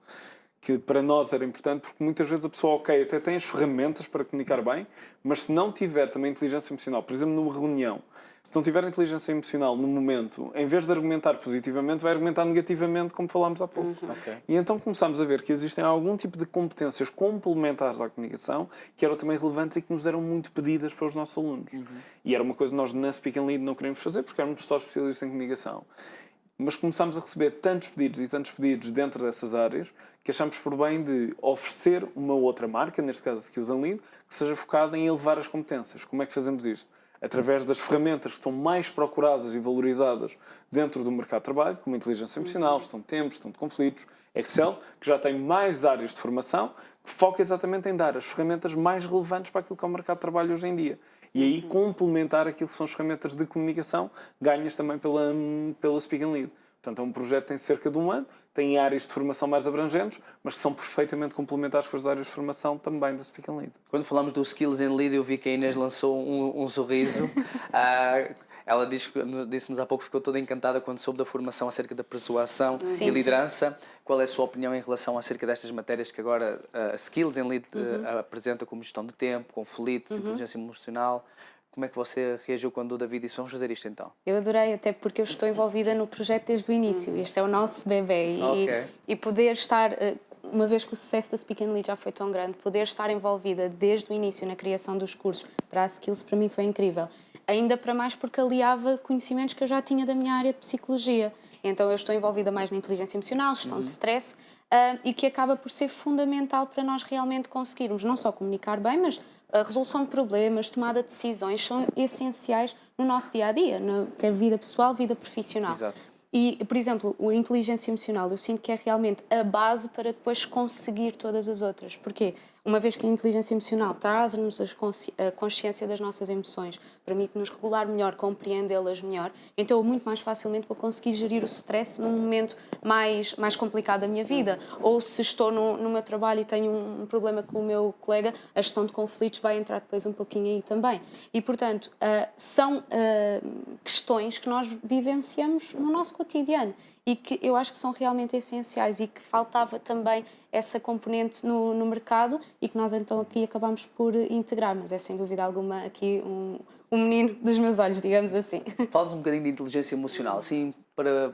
S3: que para nós era importante porque muitas vezes a pessoa, ok, até tem as ferramentas para comunicar bem, mas se não tiver também inteligência emocional, por exemplo, numa reunião, se não tiver inteligência emocional no momento, em vez de argumentar positivamente, vai argumentar negativamente, como falámos há pouco. Okay. E então começámos a ver que existem algum tipo de competências complementares à comunicação que eram também relevantes e que nos eram muito pedidas para os nossos alunos. E era uma coisa que nós na Speak and Lead não queríamos fazer porque éramos só especialistas em comunicação. Mas começámos a receber tantos pedidos dentro dessas áreas que achámos por bem de oferecer uma outra marca, neste caso a Skills and Lead, que seja focada em elevar as competências. Como é que fazemos isto? Através das ferramentas que são mais procuradas e valorizadas dentro do mercado de trabalho, como inteligência emocional, gestão de tempo, gestão de conflitos, Excel, que já tem mais áreas de formação, que foca exatamente em dar as ferramentas mais relevantes para aquilo que é o mercado de trabalho hoje em dia. e aí complementar aquilo que são as ferramentas de comunicação, ganhas também pela Speak and Lead. Portanto, é um projeto que tem cerca de 1 ano, tem áreas de formação mais abrangentes, mas que são perfeitamente complementares com as áreas de formação também da Speak and Lead.
S1: Quando falamos do Skills and Lead, eu vi que a Inês lançou um sorriso. Ela disse-nos há pouco que ficou toda encantada quando soube da formação acerca da persuasão e liderança. Qual é a sua opinião em relação acerca destas matérias que agora Skills and Lead apresenta, como gestão de tempo, conflitos, inteligência emocional? Como é que você reagiu quando o David disse vamos fazer isto então?
S4: Eu adorei, até porque eu estou envolvida no projeto desde o início. Este é o nosso bebê. E poder estar, uma vez que o sucesso da Speak and Lead já foi tão grande, poder estar envolvida desde o início na criação dos cursos para a Skills, para mim foi incrível. Ainda para mais porque aliava conhecimentos que eu já tinha da minha área de psicologia. Então eu estou envolvida mais na inteligência emocional, gestão de stress, e que acaba por ser fundamental para nós realmente conseguirmos não só comunicar bem, mas a resolução de problemas, tomada de decisões são essenciais no nosso dia-a-dia, quer vida pessoal, vida profissional.
S1: Exato.
S4: E, por exemplo, a inteligência emocional, eu sinto que é realmente a base para depois conseguir todas as outras. Porquê? Uma vez que a inteligência emocional traz-nos a consciência das nossas emoções, permite-nos regular melhor, compreendê-las melhor, então eu muito mais facilmente vou conseguir gerir o stress num momento mais complicado da minha vida. Ou se estou no meu trabalho e tenho um problema com o meu colega, a gestão de conflitos vai entrar depois um pouquinho aí também. E, portanto, são questões que nós vivenciamos no nosso cotidiano e que eu acho que são realmente essenciais e que faltava também essa componente no mercado e que nós então aqui acabamos por integrar, mas é sem dúvida alguma aqui um menino dos meus olhos, digamos assim.
S1: Fala-nos um bocadinho de inteligência emocional, assim, para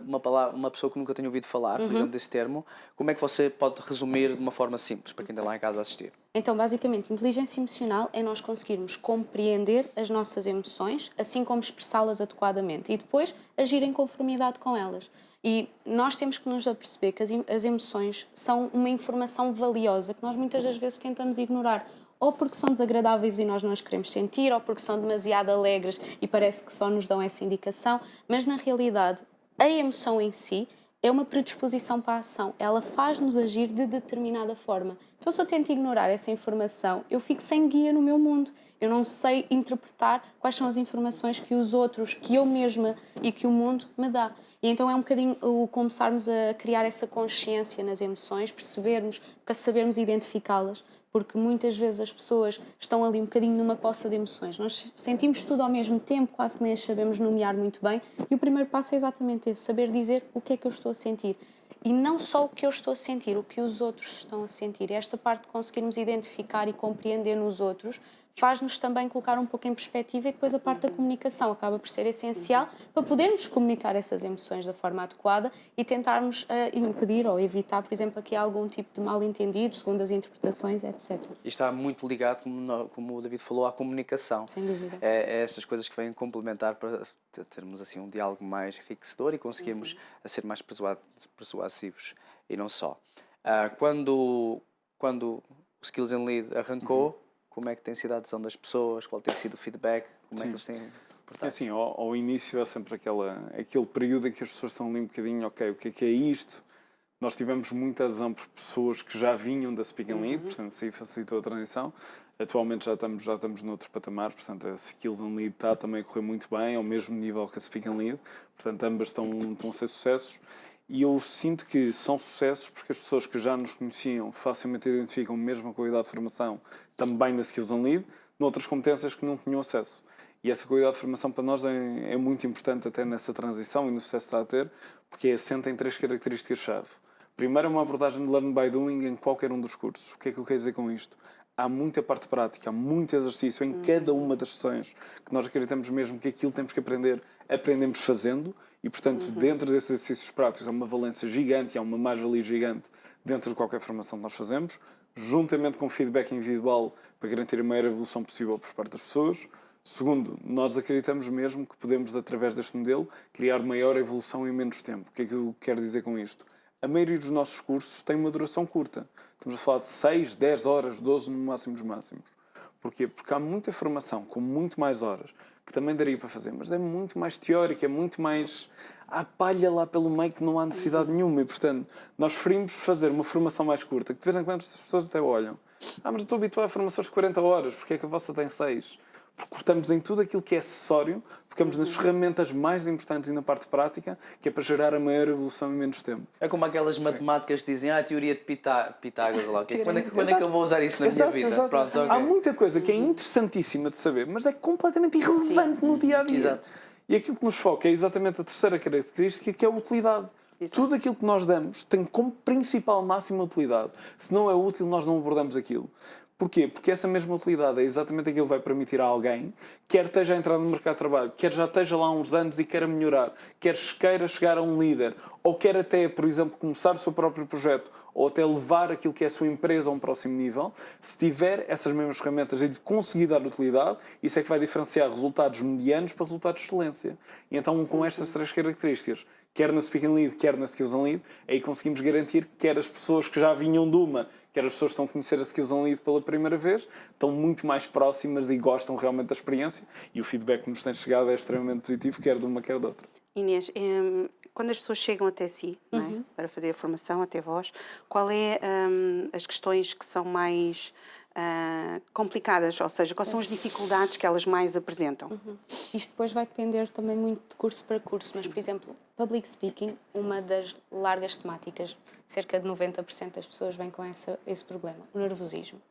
S1: uma pessoa que nunca tenha ouvido falar, por exemplo, desse termo, como é que você pode resumir de uma forma simples, para quem está lá em casa a assistir?
S4: Então, basicamente, inteligência emocional é nós conseguirmos compreender as nossas emoções, assim como expressá-las adequadamente e depois agir em conformidade com elas. E nós temos que nos aperceber que as emoções são uma informação valiosa que nós muitas das vezes tentamos ignorar, ou porque são desagradáveis e nós não as queremos sentir, ou porque são demasiado alegres e parece que só nos dão essa indicação, mas na realidade a emoção em si é uma predisposição para a ação, ela faz-nos agir de determinada forma. Então, se eu tento ignorar essa informação, eu fico sem guia no meu mundo. Eu não sei interpretar quais são as informações que os outros, que eu mesma e que o mundo me dá. E então é um bocadinho o começarmos a criar essa consciência nas emoções, percebermos, sabermos identificá-las, porque muitas vezes as pessoas estão ali um bocadinho numa poça de emoções. Nós sentimos tudo ao mesmo tempo, quase que nem as sabemos nomear muito bem, e o primeiro passo é exatamente esse, saber dizer o que é que eu estou a sentir. E não só o que eu estou a sentir, o que os outros estão a sentir. Esta parte de conseguirmos identificar e compreender nos outros faz-nos também colocar um pouco em perspectiva e depois a parte da comunicação acaba por ser essencial para podermos comunicar essas emoções da forma adequada e tentarmos impedir ou evitar, por exemplo, aqui algum tipo de mal-entendido, segundo as interpretações, etc.
S1: E está muito ligado, como o David falou, à comunicação.
S4: Sem dúvida.
S1: É estas coisas que vêm complementar para termos assim um diálogo mais enriquecedor e conseguirmos a ser mais persuasivos. E não só. Quando o Skills and Lead arrancou, como é que tem sido a adesão das pessoas? Qual tem sido o feedback? Como é que eles têm portado?
S3: É assim, ao início é sempre aquele período em que as pessoas estão ali um bocadinho, ok, o que é isto? Nós tivemos muita adesão por pessoas que já vinham da Speak and Lead, portanto, isso aí facilitou a transição. Atualmente já estamos noutro patamar, portanto, a Skills and Lead está também a correr muito bem, ao mesmo nível que a Speak and Lead, portanto, ambas estão a ser sucessos. E eu sinto que são sucessos porque as pessoas que já nos conheciam facilmente identificam mesmo a qualidade de formação também na Skills and Lead, noutras competências que não tinham acesso. E essa qualidade de formação para nós é muito importante até nessa transição e no sucesso que está a ter, porque é assenta em 3 características-chave. Primeiro, é uma abordagem de learn by doing em qualquer um dos cursos. O que é que eu quero dizer com isto? Há muita parte prática, há muito exercício em cada uma das sessões que nós acreditamos mesmo que aquilo temos que aprender, aprendemos fazendo e, portanto, dentro desses exercícios práticos há uma valência gigante, há uma mais-valia gigante dentro de qualquer formação que nós fazemos, juntamente com feedback individual para garantir a maior evolução possível por parte das pessoas. Segundo, nós acreditamos mesmo que podemos, através deste modelo, criar maior evolução em menos tempo. O que é que eu quero dizer com isto? A maioria dos nossos cursos tem uma duração curta. Estamos a falar de 6, 10 horas, 12 no máximo dos máximos. Porquê? Porque há muita formação com muito mais horas que também daria para fazer, mas é muito mais teórica, é muito mais... Há palha lá pelo meio que não há necessidade nenhuma e, portanto, nós preferimos fazer uma formação mais curta, que de vez em quando as pessoas até olham. Mas eu estou habituado a formações de 40 horas, porque é que a vossa tem 6? porque cortamos em tudo aquilo que é acessório, ficamos nas ferramentas mais importantes e na parte prática, que é para gerar a maior evolução em menos tempo.
S1: É como aquelas matemáticas que dizem, a teoria de Pitágoras, lá. Quando é que eu vou usar isso na minha vida?
S3: Exato.
S1: Pronto, ok.
S3: Há muita coisa que é interessantíssima de saber, mas é completamente irrelevante no dia a dia.
S1: Exato.
S3: E aquilo que nos foca é exatamente a terceira característica, que é a utilidade.
S2: Exato.
S3: Tudo aquilo que nós damos tem como principal máxima utilidade. Se não é útil, nós não abordamos aquilo. Porquê? Porque essa mesma utilidade é exatamente aquilo que vai permitir a alguém, quer esteja a entrar no mercado de trabalho, quer já esteja lá há uns anos e queira melhorar, quer queira chegar a um líder, ou quer até, por exemplo, começar o seu próprio projeto, ou até levar aquilo que é a sua empresa a um próximo nível, se tiver essas mesmas ferramentas e de conseguir dar utilidade, isso é que vai diferenciar resultados medianos para resultados de excelência. E então, com estas três características, quer na Speak and Lead, quer na Skills and Lead, aí conseguimos garantir que quer as pessoas que já vinham de uma, quer as pessoas que estão a conhecer a Skills and Lead pela primeira vez, estão muito mais próximas e gostam realmente da experiência, e o feedback que nos tem chegado é extremamente positivo, quer de uma, quer de outra.
S2: Inês, quando as pessoas chegam até si, não é? Para fazer a formação, até vós, qual é as questões que são mais complicadas, ou seja, quais são as dificuldades que elas mais apresentam?
S4: Isto depois vai depender também muito de curso para curso, mas, por exemplo, Public Speaking, uma das largas temáticas, cerca de 90% das pessoas vêm com esse problema, o nervosismo.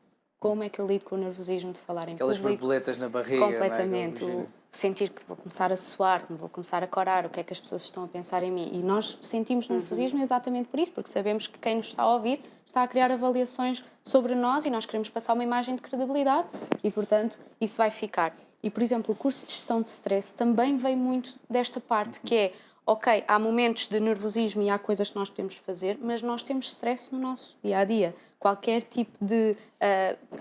S4: Como é que eu lido com o nervosismo de falar em
S1: Aquelas
S4: público?
S1: borboletas na barriga.
S4: Completamente.
S1: Não é?
S4: O sentir que vou começar a suar, que me vou começar a corar, o que é que as pessoas estão a pensar em mim. E nós sentimos nervosismo exatamente por isso, porque sabemos que quem nos está a ouvir está a criar avaliações sobre nós e nós queremos passar uma imagem de credibilidade e, portanto, isso vai ficar. E, por exemplo, o curso de gestão de stress também veio muito desta parte, que é, ok, há momentos de nervosismo e há coisas que nós podemos fazer, mas nós temos stress no nosso dia-a-dia. Qualquer tipo de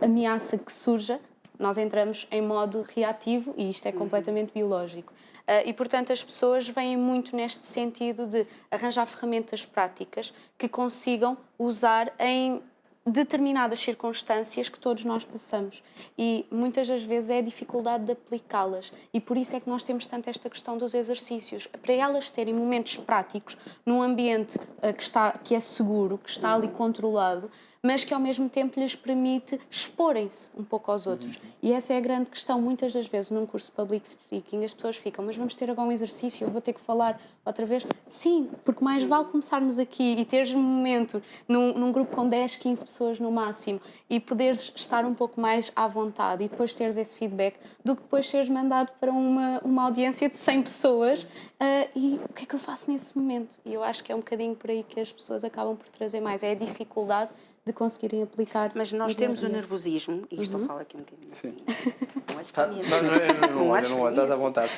S4: ameaça que surja, nós entramos em modo reativo e isto é completamente biológico. E, portanto, as pessoas vêm muito neste sentido de arranjar ferramentas práticas que consigam usar em determinadas circunstâncias que todos nós passamos. E muitas das vezes é a dificuldade de aplicá-las. E por isso é que nós temos tanto esta questão dos exercícios. Para elas terem momentos práticos num ambiente que é seguro, que está ali controlado, mas que ao mesmo tempo lhes permite exporem-se um pouco aos outros. E essa é a grande questão. Muitas das vezes num curso de Public Speaking as pessoas ficam, mas vamos ter agora um exercício, eu vou ter que falar outra vez? Sim, porque mais vale começarmos aqui e teres um momento num grupo com 10, 15 pessoas no máximo e poderes estar um pouco mais à vontade e depois teres esse feedback do que depois seres mandado para uma audiência de 100 pessoas e o que é que eu faço nesse momento? E eu acho que é um bocadinho por aí que as pessoas acabam por trazer mais, é a dificuldade de conseguirem aplicar.
S2: Mas nós temos o nervosismo, e isto eu falo aqui um bocadinho assim. Não olhes para mim assim.
S1: Não,
S2: olhes
S1: não,
S2: para mim
S1: estás à
S2: assim.
S1: vontade.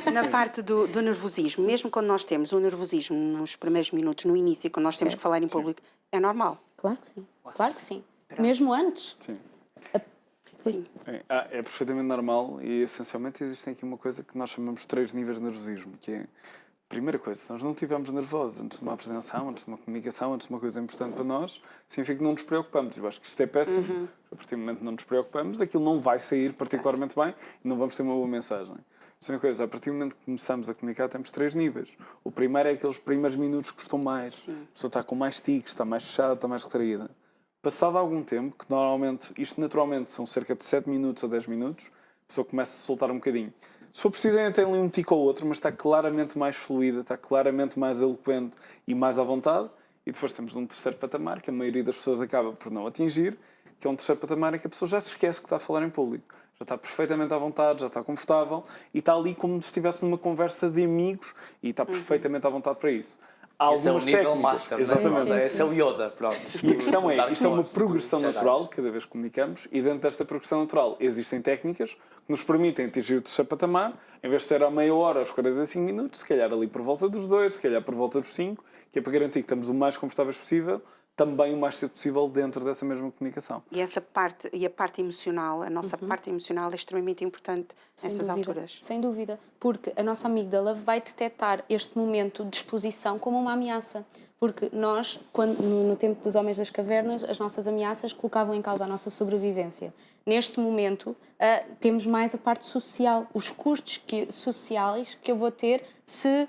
S2: Mas na parte do nervosismo, mesmo quando nós temos o nervosismo nos primeiros minutos, no início, quando nós temos que falar em público, é normal.
S4: Claro que sim, claro que sim. Mesmo antes.
S3: Sim.
S2: Sim.
S3: É perfeitamente normal e, essencialmente, existem aqui uma coisa que nós chamamos de 3 níveis de nervosismo, que é, primeira coisa, se nós não estivermos nervosos antes de uma apresentação, antes de uma comunicação, antes de uma coisa importante para nós, significa que não nos preocupamos. Eu acho que isto é péssimo. A partir do momento que não nos preocupamos, aquilo não vai sair particularmente bem e não vamos ter uma boa mensagem. Segunda coisa, a partir do momento que começamos a comunicar, temos 3 níveis. O primeiro é aqueles primeiros minutos que custam mais.
S2: Sim.
S3: A pessoa está com mais tiques, está mais fechada, está mais retraída. Passado algum tempo, que normalmente, isto naturalmente são cerca de 7 minutos a 10 minutos, a pessoa começa a soltar um bocadinho. Se for preciso, ainda tem ali um tique ou outro, mas está claramente mais fluida, está claramente mais eloquente e mais à vontade. E depois temos um terceiro patamar, que a maioria das pessoas acaba por não atingir, que é um terceiro patamar em que a pessoa já se esquece que está a falar em público. Já está perfeitamente à vontade, já está confortável e está ali como se estivesse numa conversa de amigos e está perfeitamente à vontade para isso. Há
S1: Esse é o
S3: algumas
S1: nível
S3: técnicas,
S1: master.
S3: exatamente.
S1: Né? Esse é o Yoda, pronto.
S3: E a questão é,
S1: Dark
S3: isto é uma
S1: Force,
S3: progressão
S1: Jedi.
S3: natural, cada vez que comunicamos, e dentro desta progressão natural existem técnicas que nos permitem atingir o terceiro patamar, em vez de ser a meia hora aos 45 minutos, se calhar ali por volta dos 2, se calhar por volta dos 5, que é para garantir que estamos o mais confortáveis possível, também o mais cedo possível dentro dessa mesma comunicação.
S2: E essa parte, e a parte emocional, a nossa parte emocional é extremamente importante nessas alturas.
S4: Sem dúvida, porque a nossa amígdala vai detectar este momento de exposição como uma ameaça. Porque nós, no tempo dos Homens das Cavernas, as nossas ameaças colocavam em causa a nossa sobrevivência. Neste momento, temos mais a parte social, os custos sociais que eu vou ter se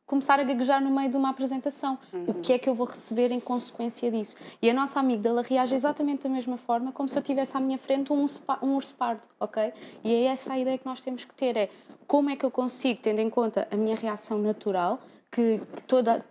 S4: começar a gaguejar no meio de uma apresentação. O que é que eu vou receber em consequência disso? E a nossa amígdala reage exatamente da mesma forma, como se eu tivesse à minha frente um urso pardo, ok? E é essa a ideia que nós temos que ter, é como é que eu consigo, tendo em conta a minha reação natural, que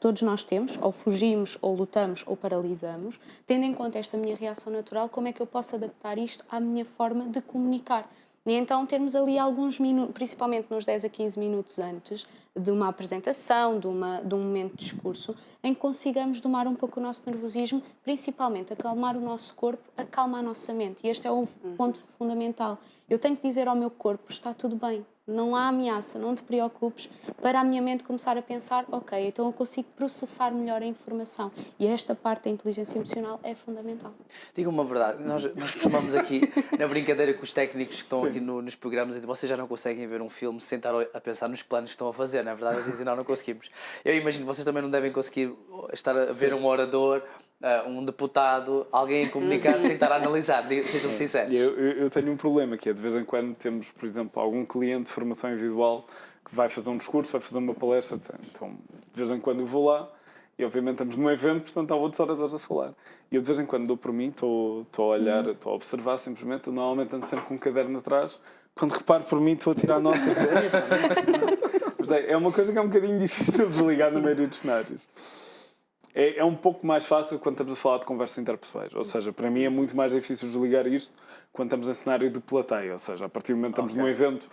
S4: todos nós temos, ou fugimos, ou lutamos, ou paralisamos, tendo em conta esta minha reação natural, como é que eu posso adaptar isto à minha forma de comunicar? E então termos ali alguns minutos, principalmente nos 10 a 15 minutos antes de uma apresentação, de um momento de discurso, em que consigamos domar um pouco o nosso nervosismo, principalmente acalmar o nosso corpo, acalmar a nossa mente. E este é um ponto fundamental. Eu tenho que dizer ao meu corpo, está tudo bem, não há ameaça, não te preocupes, para a minha mente começar a pensar, ok, então eu consigo processar melhor a informação. E esta parte da inteligência emocional é fundamental.
S1: Diga uma verdade, nós costumamos aqui, na brincadeira com os técnicos que estão aqui nos programas, e vocês já não conseguem ver um filme sem estar a pensar nos planos que estão a fazer, não é verdade? Eles dizem, não conseguimos. Eu imagino, vocês também não devem conseguir estar a ver um orador, um deputado, alguém a comunicar sem estar a analisar, sejam sinceros.
S3: Eu tenho um problema, que é de vez em quando temos, por exemplo, algum cliente de formação individual que vai fazer um discurso, vai fazer uma palestra, etc. Então, de vez em quando eu vou lá e, obviamente, estamos num evento, portanto, há outros oradores a falar. E eu, de vez em quando, dou por mim, estou a olhar, estou a observar, simplesmente, eu normalmente ando sempre com um caderno atrás. Quando reparo por mim, estou a tirar notas. Mas é uma coisa que é um bocadinho difícil de desligar na maioria dos cenários. É um pouco mais fácil quando estamos a falar de conversas interpessoais. Ou seja, para mim é muito mais difícil desligar isto quando estamos em cenário de plateia. Ou seja, a partir do momento que estamos num evento,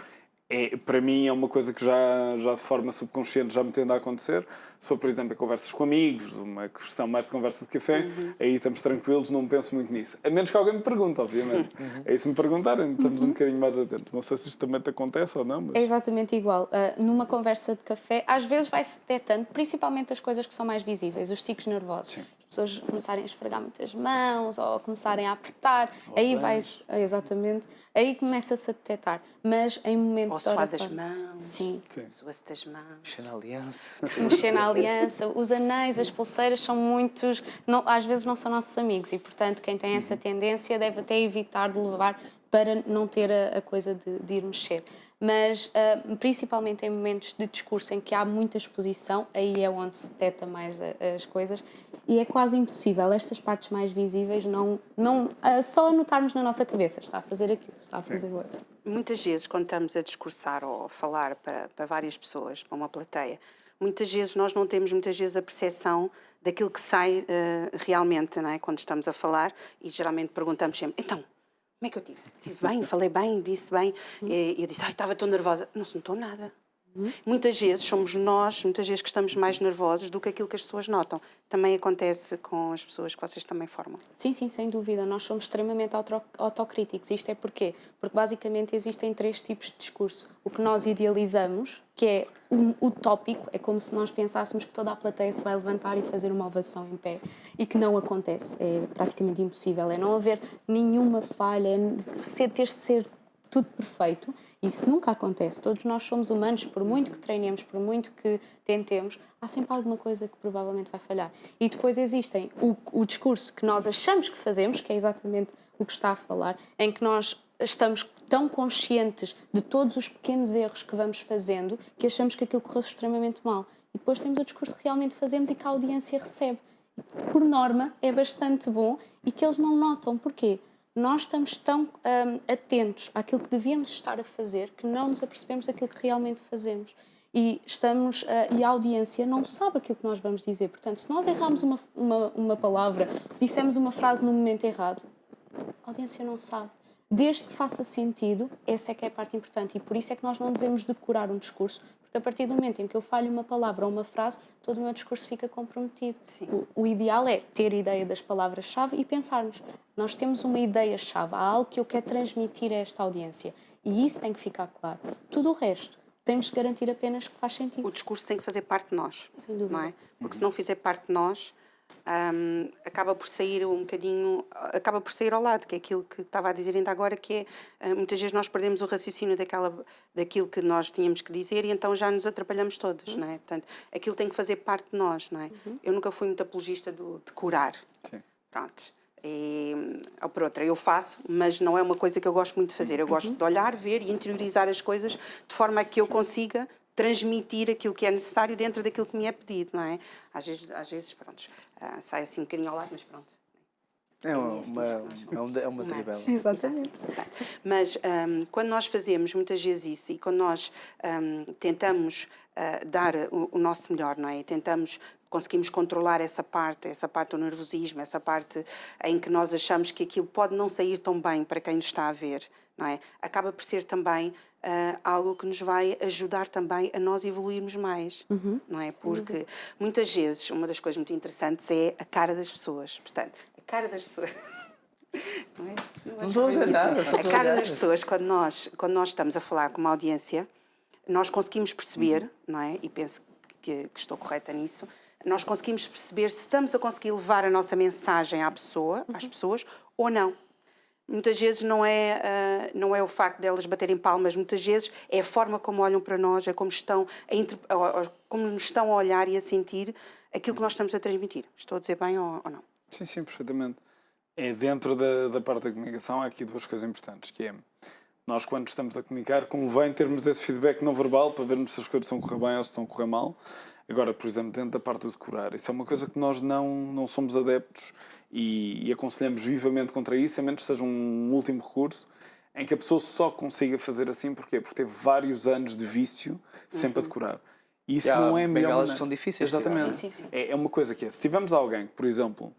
S3: para mim é uma coisa que já de forma subconsciente já me tende a acontecer. Se for, por exemplo, em conversas com amigos, uma questão mais de conversa de café, aí estamos tranquilos, não penso muito nisso. A menos que alguém me pergunte, obviamente. Aí se me perguntarem, estamos um bocadinho mais atentos. Não sei se isto também te acontece ou não, mas...
S4: É exatamente igual. Numa conversa de café, às vezes vai-se detectando, principalmente as coisas que são mais visíveis, os tiques nervosos. Sim. As pessoas começarem a esfregar muitas mãos ou começarem a apertar, aí vai-se, exatamente, aí começa-se a detectar. Mas em momentos...
S2: Ou suar das mãos.
S4: Sim.
S2: Suar-se das mãos.
S1: Mexer na aliança.
S4: Mexer na aliança. Os anéis, as pulseiras são muitos... Não, às vezes não são nossos amigos e, portanto, quem tem essa tendência deve até evitar de levar para não ter a coisa de ir mexer. Mas, principalmente em momentos de discurso em que há muita exposição, aí é onde se detecta mais as coisas e é quase impossível estas partes mais visíveis só anotarmos na nossa cabeça, está a fazer aquilo, está a fazer o outro.
S2: Muitas vezes, quando estamos a discursar ou a falar para várias pessoas, para uma plateia, muitas vezes nós não temos a percepção daquilo que sai realmente, não é? Quando estamos a falar, e geralmente perguntamos sempre, então, como é que eu tive? Tive bem, falei bem, disse bem. E eu disse, estava tão nervosa. Não se notou nada. Muitas vezes somos nós, muitas vezes que estamos mais nervosos do que aquilo que as pessoas notam. Também acontece com as pessoas que vocês também formam.
S4: Sim, sem dúvida. Nós somos extremamente autocríticos. Isto é porquê? Porque basicamente existem 3 tipos de discurso. O que nós idealizamos, que é o tópico, é como se nós pensássemos que toda a plateia se vai levantar e fazer uma ovação em pé. E que não acontece. É praticamente impossível. É não haver nenhuma falha, ter de ser tudo perfeito. Isso nunca acontece. Todos nós somos humanos, por muito que treinemos, por muito que tentemos, há sempre alguma coisa que provavelmente vai falhar. E depois existem o discurso que nós achamos que fazemos, que é exatamente o que está a falar, em que nós estamos tão conscientes de todos os pequenos erros que vamos fazendo que achamos que aquilo correu extremamente mal. E depois temos o discurso que realmente fazemos e que a audiência recebe. Por norma, é bastante bom e que eles não notam. Porquê? Nós estamos tão atentos àquilo que devíamos estar a fazer que não nos apercebemos daquilo que realmente fazemos. E a audiência não sabe aquilo que nós vamos dizer. Portanto, se nós errarmos uma palavra, se dissermos uma frase no momento errado, a audiência não sabe. Desde que faça sentido, essa é que é a parte importante. E por isso é que nós não devemos decorar um discurso, porque a partir do momento em que eu falho uma palavra ou uma frase, todo o meu discurso fica comprometido. O ideal é ter ideia das palavras-chave e pensarmos, nós temos uma ideia-chave, há algo que eu quero transmitir a esta audiência. E isso tem que ficar claro. Tudo o resto, temos que garantir apenas que faz sentido.
S2: O discurso tem que fazer parte de nós.
S4: Sem dúvida.
S2: Não é? Porque se não fizer parte de nós, acaba por sair um bocadinho, acaba por sair ao lado, que é aquilo que estava a dizer ainda agora, que é, muitas vezes nós perdemos o raciocínio daquilo que nós tínhamos que dizer e então já nos atrapalhamos todos, não é? Portanto, aquilo tem que fazer parte de nós, não é? Eu nunca fui muito apologista de curar.
S3: Sim.
S2: Pronto. Ou por outra, eu faço, mas não é uma coisa que eu gosto muito de fazer. Eu gosto de olhar, ver e interiorizar as coisas de forma a que eu consiga transmitir aquilo que é necessário dentro daquilo que me é pedido, não é? Às vezes pronto, sai assim um bocadinho ao lado, mas pronto.
S1: É uma trivela.
S4: Exatamente.
S2: Mas quando nós fazemos muitas vezes isso e quando nós tentamos dar o nosso melhor, não é? E conseguimos controlar essa parte do nervosismo, essa parte em que nós achamos que aquilo pode não sair tão bem para quem nos está a ver, não é? Acaba por ser também algo que nos vai ajudar também a nós evoluirmos mais, não é? Porque muitas vezes, uma das coisas muito interessantes é a cara das pessoas. Portanto, a cara das pessoas...
S1: Não estou a dizer nada.
S2: A cara das pessoas, quando nós estamos a falar com uma audiência, nós conseguimos perceber, não é? E penso que estou correta nisso, nós conseguimos perceber se estamos a conseguir levar a nossa mensagem às pessoas ou não. Muitas vezes não é o facto delas baterem palmas, muitas vezes é a forma como olham para nós, é como como nos estão a olhar e a sentir aquilo que nós estamos a transmitir. Estou a dizer bem ou não?
S3: Sim, perfeitamente. Dentro da parte da comunicação há aqui duas coisas importantes, que é, nós quando estamos a comunicar convém termos esse feedback não verbal para vermos se as coisas estão a correr bem ou se estão a correr mal. Agora, por exemplo, dentro da parte do decorar, isso é uma coisa que nós não somos adeptos e aconselhamos vivamente contra isso, a menos que seja um último recurso, em que a pessoa só consiga fazer assim. Porquê? Porque teve vários anos de vício sempre a decorar. E isso não é a melhor maneira.
S1: Que são difíceis.
S3: Exatamente.
S2: Sim.
S3: É uma coisa que é, se tivermos alguém que, por exemplo,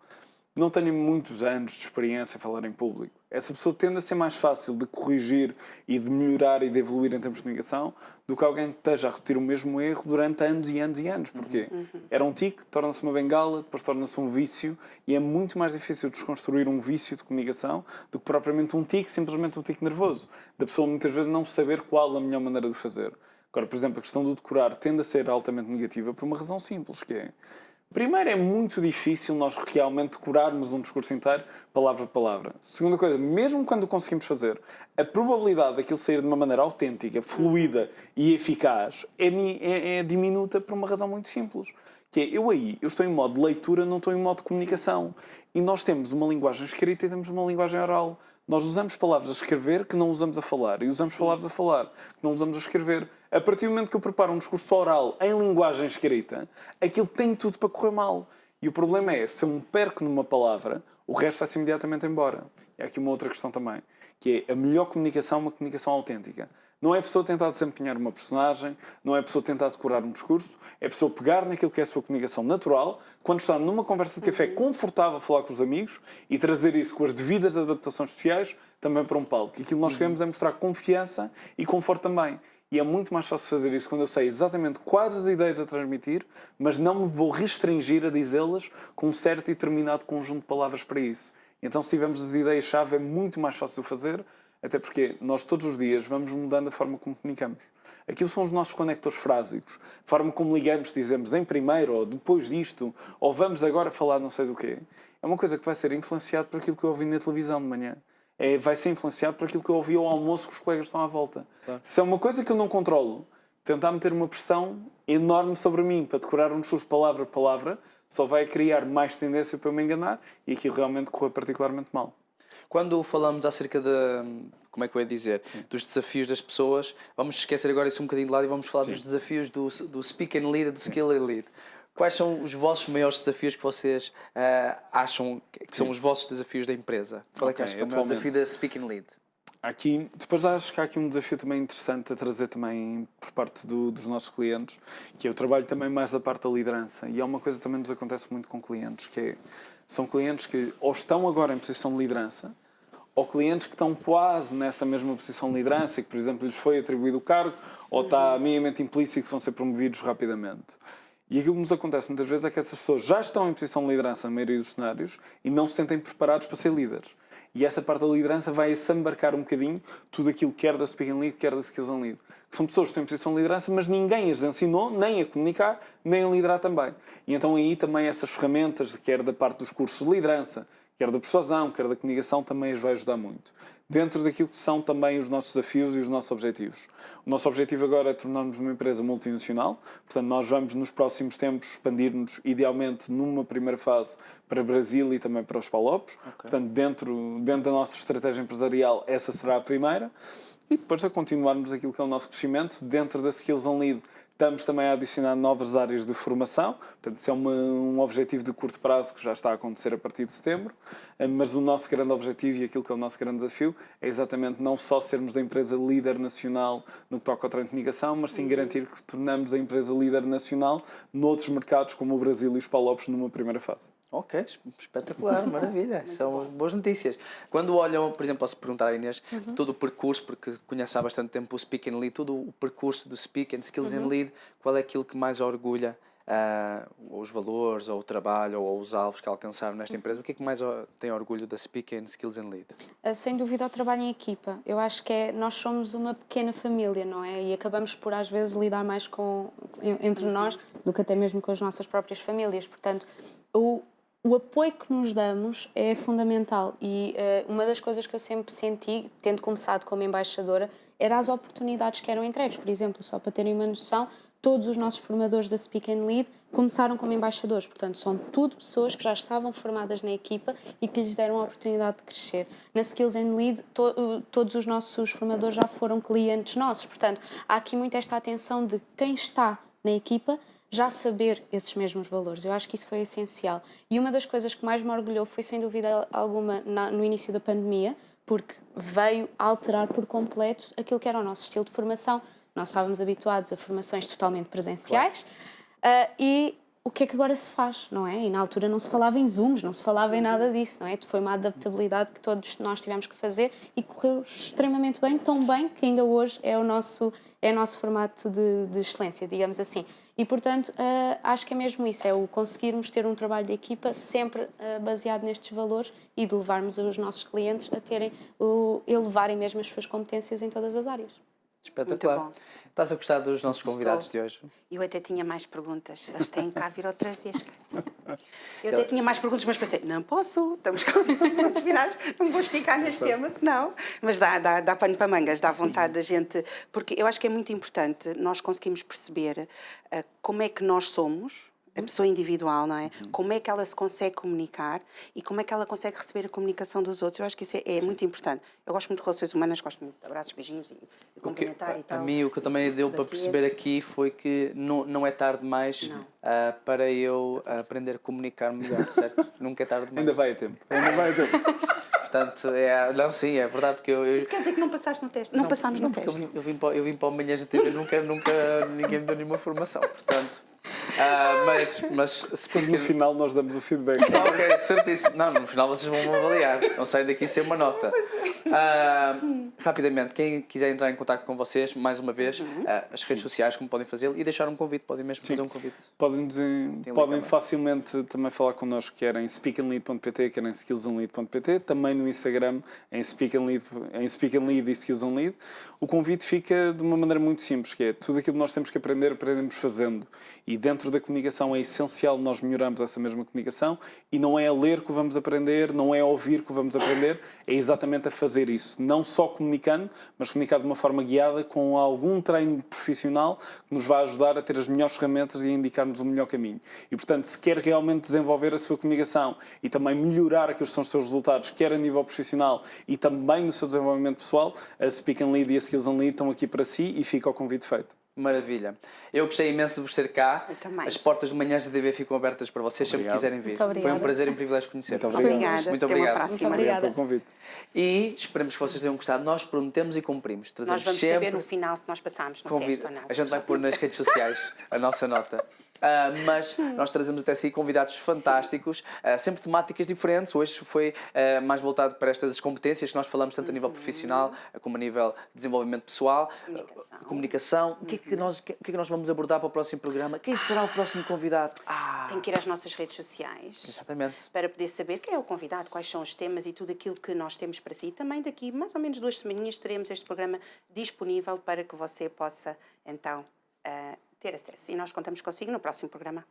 S3: não tenha muitos anos de experiência a falar em público, essa pessoa tende a ser mais fácil de corrigir e de melhorar e de evoluir em termos de comunicação do que alguém que esteja a repetir o mesmo erro durante anos e anos e anos. Porquê? Era um tique, torna-se uma bengala, depois torna-se um vício, e é muito mais difícil desconstruir um vício de comunicação do que propriamente um tique, simplesmente um tique nervoso. Da pessoa muitas vezes não saber qual a melhor maneira de fazer. Agora, por exemplo, a questão do decorar tende a ser altamente negativa por uma razão simples, que é... Primeiro, é muito difícil nós realmente decorarmos um discurso inteiro, palavra por palavra. Segunda coisa, mesmo quando o conseguimos fazer, a probabilidade daquilo sair de uma maneira autêntica, fluida e eficaz é diminuta por uma razão muito simples. Que é, eu estou em modo de leitura, não estou em modo de comunicação. E nós temos uma linguagem escrita e temos uma linguagem oral. Nós usamos palavras a escrever que não usamos a falar. E usamos palavras a falar que não usamos a escrever. A partir do momento que eu preparo um discurso oral em linguagem escrita, aquilo tem tudo para correr mal. E o problema é, se eu me perco numa palavra, o resto vai-se imediatamente embora. E há aqui uma outra questão também, que é a melhor comunicação é uma comunicação autêntica. Não é a pessoa tentar desempenhar uma personagem, não é a pessoa tentar decorar um discurso, é a pessoa pegar naquilo que é a sua comunicação natural, quando está numa conversa de café confortável a falar com os amigos e trazer isso com as devidas adaptações sociais também para um palco. E aquilo que nós queremos é mostrar confiança e conforto também. E é muito mais fácil fazer isso quando eu sei exatamente quais as ideias a transmitir, mas não me vou restringir a dizê-las com um certo e determinado conjunto de palavras para isso. Então, se tivermos as ideias-chave, é muito mais fácil fazer, até porque nós todos os dias vamos mudando a forma como comunicamos. Aquilo são os nossos conectores frásicos, a forma como ligamos, dizemos em primeiro ou depois disto, ou vamos agora falar não sei do quê. É uma coisa que vai ser influenciado por aquilo que eu ouvi na televisão de manhã. Vai ser influenciado por aquilo que eu ouvi ao almoço que os colegas estão à volta. Claro. Se é uma coisa que eu não controlo, tentar meter uma pressão enorme sobre mim para decorar um discurso palavra por palavra, só vai criar mais tendência para eu me enganar e aquilo realmente correr particularmente mal.
S1: Quando falamos acerca de, como é que eu ia dizer, dos desafios das pessoas, vamos esquecer agora isso um bocadinho de lado e vamos falar dos desafios do Speak and Lead e do Skill and Lead. Quais são os vossos maiores desafios que vocês acham que são os vossos desafios da empresa? Qual é que achas que é o maior desafio da Speak and Lead?
S3: Aqui, depois acho que há aqui um desafio também interessante a trazer também por parte dos nossos clientes, que eu trabalho também mais a parte da liderança, e é uma coisa que também nos acontece muito com clientes, que é, são clientes que ou estão agora em posição de liderança, ou clientes que estão quase nessa mesma posição de liderança, que por exemplo lhes foi atribuído o cargo, ou está minimamente implícito que vão ser promovidos rapidamente. E aquilo que nos acontece muitas vezes é que essas pessoas já estão em posição de liderança na maioria dos cenários e não se sentem preparados para ser líderes. E essa parte da liderança vai embarcar um bocadinho tudo aquilo quer da Speak and Lead, quer da Skills and Lead. Que são pessoas que estão em posição de liderança, mas ninguém as ensinou nem a comunicar, nem a liderar também. E então aí também essas ferramentas, quer da parte dos cursos de liderança, quer da persuasão, quer da comunicação, também as vai ajudar muito. Dentro daquilo que são também os nossos desafios e os nossos objetivos. O nosso objetivo agora é tornarmos uma empresa multinacional, portanto nós vamos nos próximos tempos expandir-nos, idealmente numa primeira fase para Brasil e também para os Palopes. Okay. Portanto, dentro da nossa estratégia empresarial, essa será a primeira. E depois a continuarmos aquilo que é o nosso crescimento, dentro da Skills and Lead, Estamos também a adicionar novas áreas de formação, portanto, isso é um objetivo de curto prazo que já está a acontecer a partir de setembro, mas o nosso grande objetivo e aquilo que é o nosso grande desafio é exatamente não só sermos a empresa líder nacional no que toca ao trem de comunicação, mas sim garantir que tornamos a empresa líder nacional noutros mercados como o Brasil e os PALOPs numa primeira fase.
S1: Ok, espetacular, maravilha. São boas notícias. Quando olham, por exemplo, posso perguntar à Inês, todo o percurso, porque conhece há bastante tempo o Speak and Lead, todo o percurso do Speak and Skills and Lead, qual é aquilo que mais orgulha os valores, ou o trabalho, ou os alvos que alcançaram nesta empresa? O que é que mais tem orgulho da Speak and Skills and Lead?
S4: Sem dúvida o trabalho em equipa. Eu acho que nós somos uma pequena família, não é? E acabamos por às vezes lidar mais entre nós do que até mesmo com as nossas próprias famílias. Portanto, o apoio que nos damos é fundamental e uma das coisas que eu sempre senti, tendo começado como embaixadora, era as oportunidades que eram entregues. Por exemplo, só para terem uma noção, todos os nossos formadores da Speak and Lead começaram como embaixadores, portanto são tudo pessoas que já estavam formadas na equipa e que lhes deram a oportunidade de crescer. Na Skills and Lead, todos os nossos formadores já foram clientes nossos, portanto há aqui muito esta atenção de quem está na equipa já saber esses mesmos valores. Eu acho que isso foi essencial. E uma das coisas que mais me orgulhou foi, sem dúvida alguma, no início da pandemia, porque veio alterar por completo aquilo que era o nosso estilo de formação. Nós estávamos habituados a formações totalmente presenciais, e o que é que agora se faz, não é? E na altura não se falava em Zooms, não se falava em nada disso, não é? Foi uma adaptabilidade que todos nós tivemos que fazer e correu extremamente bem, tão bem que ainda hoje é o nosso formato de excelência, digamos assim. E, portanto, acho que é mesmo isso, é o conseguirmos ter um trabalho de equipa sempre baseado nestes valores e de levarmos os nossos clientes a elevarem mesmo as suas competências em todas as áreas.
S1: Espetacular.
S2: Muito bom.
S1: Estás a gostar dos nossos convidados de hoje?
S2: Eu até tinha mais perguntas. Eles têm cá vir outra vez. Eu até tinha mais perguntas, mas pensei, não posso, estamos com os finais, não vou esticar neste tema, senão. Mas dá pano para mangas, dá vontade da gente. Porque eu acho que é muito importante nós conseguirmos perceber como é que nós somos, a pessoa individual, não é? Como é que ela se consegue comunicar e como é que ela consegue receber a comunicação dos outros. Eu acho que isso é muito importante. Eu gosto muito de relações humanas, gosto muito de abraços, beijinhos e cumprimentar e tal.
S1: A mim o que eu também deu para perceber aqui foi que não é tarde demais para eu aprender a comunicar melhor, certo? Nunca é tarde demais.
S3: Ainda vai a tempo.
S1: Portanto, não, sim, é verdade, porque
S2: Isso quer dizer que não passaste no teste? Não passámos no teste.
S1: Eu vim para o Manhãs da TV, nunca ninguém me deu nenhuma formação, portanto... mas
S3: no final nós damos o feedback.
S1: Ok, certíssimo. Não, no final vocês vão me avaliar. Não saem daqui sem uma nota. Rapidamente, quem quiser entrar em contato com vocês, mais uma vez, as redes sociais, como podem fazê-lo, e deixar um convite, podem mesmo fazer um convite.
S3: Podem facilmente também falar connosco, quer em speakandlead.pt, quer em skillsandlead.pt, também no Instagram, em Speak and Lead e Skills and Lead. O convite fica de uma maneira muito simples, que é tudo aquilo que nós temos que aprender, aprendemos fazendo. E dentro da comunicação é essencial nós melhorarmos essa mesma comunicação e não é a ler que vamos aprender, não é a ouvir que vamos aprender, é exatamente a fazer isso. Não só comunicando, mas comunicar de uma forma guiada com algum treino profissional que nos vai ajudar a ter as melhores ferramentas e a indicar-nos o melhor caminho. E, portanto, se quer realmente desenvolver a sua comunicação e também melhorar aqueles que são os seus resultados, quer a nível profissional e também no seu desenvolvimento pessoal, a Speak and Lead e a Skills and Lead estão aqui para si e fica o convite feito.
S1: Maravilha. Eu gostei imenso de vos ter cá.
S2: Eu também.
S1: As portas de Manhãs da TV ficam abertas para vocês sempre que quiserem vir.
S4: Muito
S1: Foi um prazer e um privilégio conhecer.
S3: Muito obrigado.
S2: Obrigada.
S1: Muito
S2: Até uma
S1: obrigado.
S2: próxima.
S4: Muito obrigada.
S3: Pelo convite.
S1: E esperamos que vocês tenham gostado. Nós prometemos e cumprimos. Trazemos
S2: Nós vamos
S1: sempre
S2: saber no final se nós passámos no
S1: convite.
S2: teste ou não.
S1: A gente vai pôr nas redes sociais a nossa nota. Mas nós trazemos até si convidados fantásticos, sempre temáticas diferentes. Hoje foi mais voltado para estas competências que nós falamos tanto a nível profissional como a nível de desenvolvimento pessoal, comunicação. O que é que nós vamos abordar para o próximo programa? Quem será o próximo convidado?
S2: Tem que ir às nossas redes sociais.
S1: Exatamente.
S2: Para poder saber quem é o convidado, quais são os temas e tudo aquilo que nós temos para si. Também daqui mais ou menos 2 semaninhas teremos este programa disponível para que você possa então ter acesso. E nós contamos consigo no próximo programa.